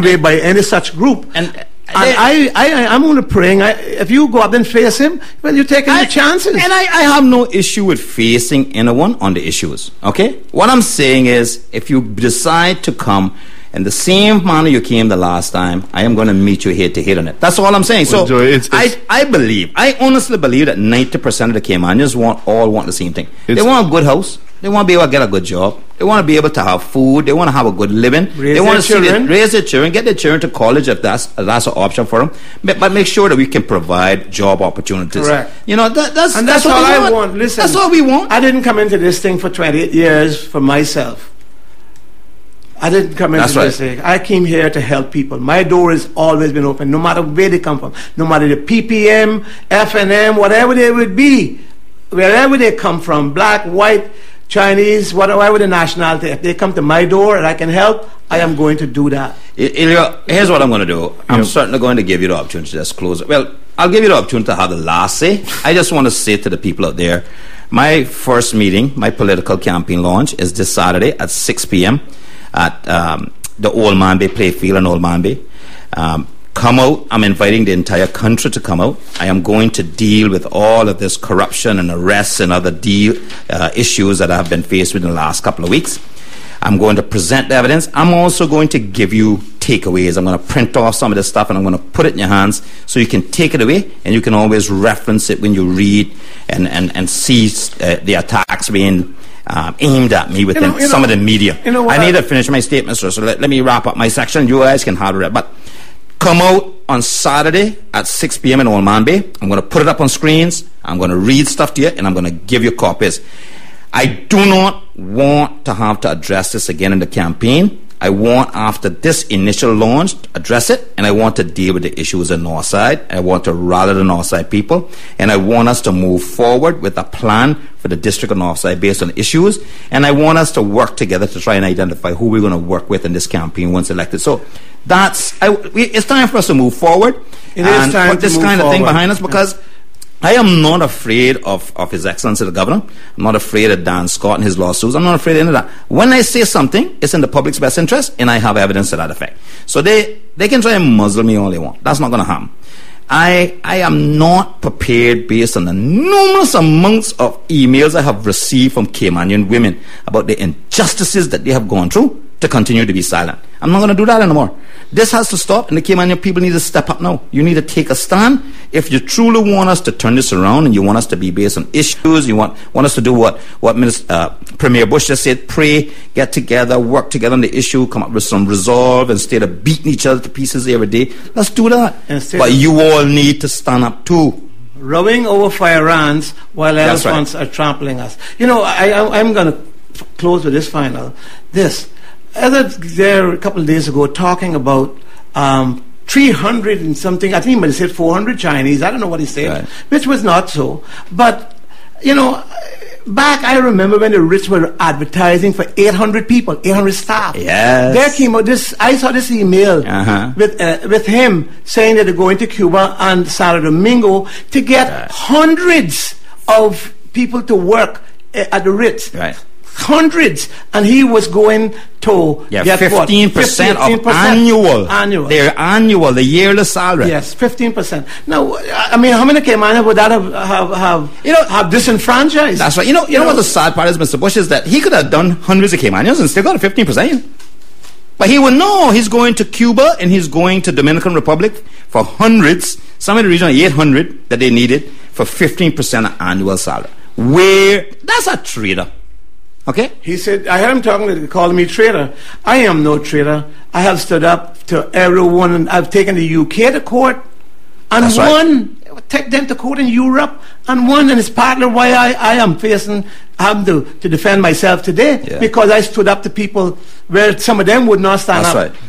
way by any such group. And I'm only praying. If you go up and face him, well, you're taking your chances. And I have no issue with facing anyone on the issues. Okay? What I'm saying is, if you decide to come in the same manner you came the last time, I am going to meet you head to head on it. That's all I'm saying. So I honestly believe that 90% of the Caymanians want the same thing. They want a good house. They want to be able to get a good job. They want to be able to have food. They want to have a good living. Raise they want to raise their children, get their children to college if that's an option for them. But make sure that we can provide job opportunities. Correct. You know, that's all what I want. Listen, that's all we want. I didn't come into this thing for 28 years for myself. I didn't come into this thing. I came here to help people. My door has always been open, no matter where they come from, no matter the PPM, FNM, whatever they would be, wherever they come from, black, white, Chinese, whatever the nationality. If they come to my door and I can help, I am going to do that. Ilya, here's what I'm going to do. I'm certainly going to give you the opportunity to just close it. Well, I'll give you the opportunity to have the last say. I just want to say to the people out there, my first meeting, my political campaign launch is this Saturday at 6 p.m. at the Old Manby Playfield in Old Manby. Come out. I'm inviting the entire country to come out. I am going to deal with all of this corruption and arrests and other issues that I've been faced with in the last couple of weeks. I'm going to present the evidence. I'm also going to give you takeaways. I'm going to print off some of this stuff and I'm going to put it in your hands so you can take it away and you can always reference it when you read and see the attacks being aimed at me within some of the media. I need to finish my statement, sir, so let me wrap up my section. You guys can handle it. But come out on Saturday at 6 p.m. in Old Manby. I'm going to put it up on screens. I'm going to read stuff to you, and I'm going to give you copies. I do not want to have to address this again in the campaign. I want, after this initial launch, to address it, and I want to deal with the issues in Northside. I want to rally the Northside people, and I want us to move forward with a plan for the District of Northside based on issues, and I want us to work together to try and identify who we're going to work with in this campaign once elected. So it's time for us to move forward and put this kind of thing behind us, because I am not afraid of His Excellency the Governor. I'm not afraid of Dan Scott and his lawsuits. I'm not afraid of any of that. When I say something, it's in the public's best interest, and I have evidence to that effect. So they can try and muzzle me all they want. That's not going to happen. I am not prepared, based on the numerous amounts of emails I have received from Caymanian women about the injustices that they have gone through, to continue to be silent. I'm not going to do that anymore. This has to stop, and the Caymanian people need to step up now. You need to take a stand. If you truly want us to turn this around, and you want us to be based on issues, you want us to do what Premier Bush just said, pray, get together, work together on the issue, come up with some resolve instead of beating each other to pieces every day. Let's do that. But you all need to stand up too. Rubbing over fire ants while elephants are trampling us. You know, I'm going to close with this final. I was there a couple of days ago talking about 300 and something, I think he might have said 400 Chinese, I don't know what he said, which was not so. But, you know, back I remember when the Rich were advertising for 800 people, 800 staff. Yes. There came out I saw this email with him saying that they're going to Cuba and Santo Domingo to get hundreds of people to work at the Ritz. Right. Hundreds, and he was going to get 15% of annual. Their annual, the yearly salary. Yes, 15%. Now, I mean, how many Caymanians would that have disenfranchised? That's right. You know what the sad part is, Mr. Bush, is that he could have done hundreds of Caymanians and still got a 15%. But he would know he's going to Cuba and he's going to Dominican Republic for hundreds, some in the region of 800 that they needed for 15% of annual salary. That's a traitor. Okay? He said, I heard him calling me traitor. I am no traitor. I have stood up to everyone, and I've taken the UK to court, and take them to court in Europe, and won, and it's partly why I am having to defend myself today, because I stood up to people where some of them would not stand up. That's right.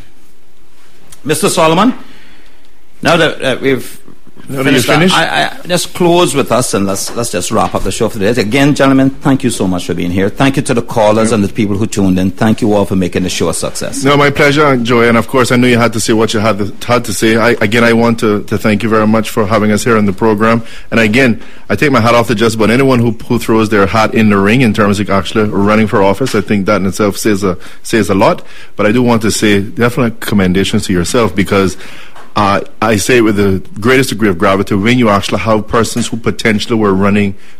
Mr. Solomon, now that we've finished, I just close with us, and let's just wrap up the show for today. Again, gentlemen, thank you so much for being here. Thank you to the callers and the people who tuned in. Thank you all for making the show a success. No, my pleasure, Joey. And of course, I know you had to say what you had to say. I want to thank you very much for having us here on the program. And again, I take my hat off to just about anyone who throws their hat in the ring in terms of actually running for office. I think that in itself says a lot. But I do want to say definitely commendations to yourself, because I say it with the greatest degree of gravity, when you actually have persons who potentially were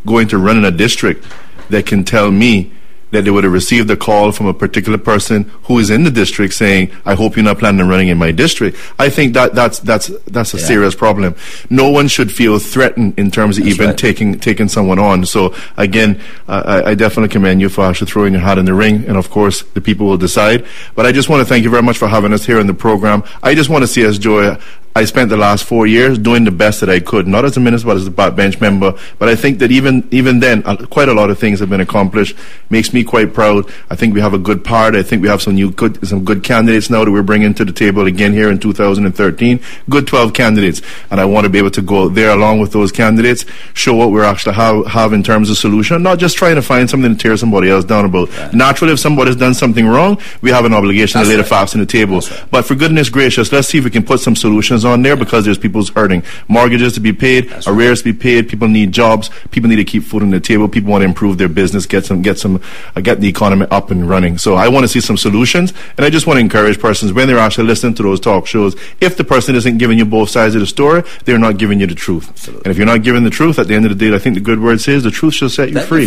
going to run in a district that can tell me that they would have received a call from a particular person who is in the district saying, I hope you're not planning on running in my district. I think that's a serious problem. No one should feel threatened in terms of taking someone on. So again, I definitely commend you for actually throwing your hat in the ring, and of course the people will decide. But I just want to thank you very much for having us here in the program. I just want to see us, Joy. I spent the last 4 years doing the best that I could, not as a minister, but as a backbench member. But I think that even then, quite a lot of things have been accomplished. Makes me quite proud. I think we have a good party. I think we have some good candidates now that we're bringing to the table again here in 2013. Good 12 candidates, and I want to be able to go there along with those candidates, show what we're actually have in terms of solution, not just trying to find something to tear somebody else down about. Right. Naturally, if somebody's done something wrong, we have an obligation to lay the facts on the table. Right. But for goodness gracious, let's see if we can put some solutions on there, because there's people's hurting. Mortgages to be paid, arrears to be paid, people need jobs, people need to keep food on the table, people want to improve their business, get the economy up and running. So I want to see some solutions, and I just want to encourage persons when they're actually listening to those talk shows, if the person isn't giving you both sides of the story, they're not giving you the truth. Absolutely. And if you're not giving the truth, at the end of the day, I think the good word says the truth shall set you free.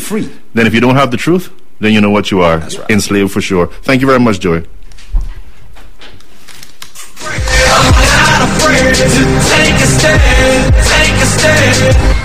Then if you don't have the truth, then you know what you are. Right. Enslaved for sure. Thank you very much, Joey. I'm not afraid to take a stand, take a stand.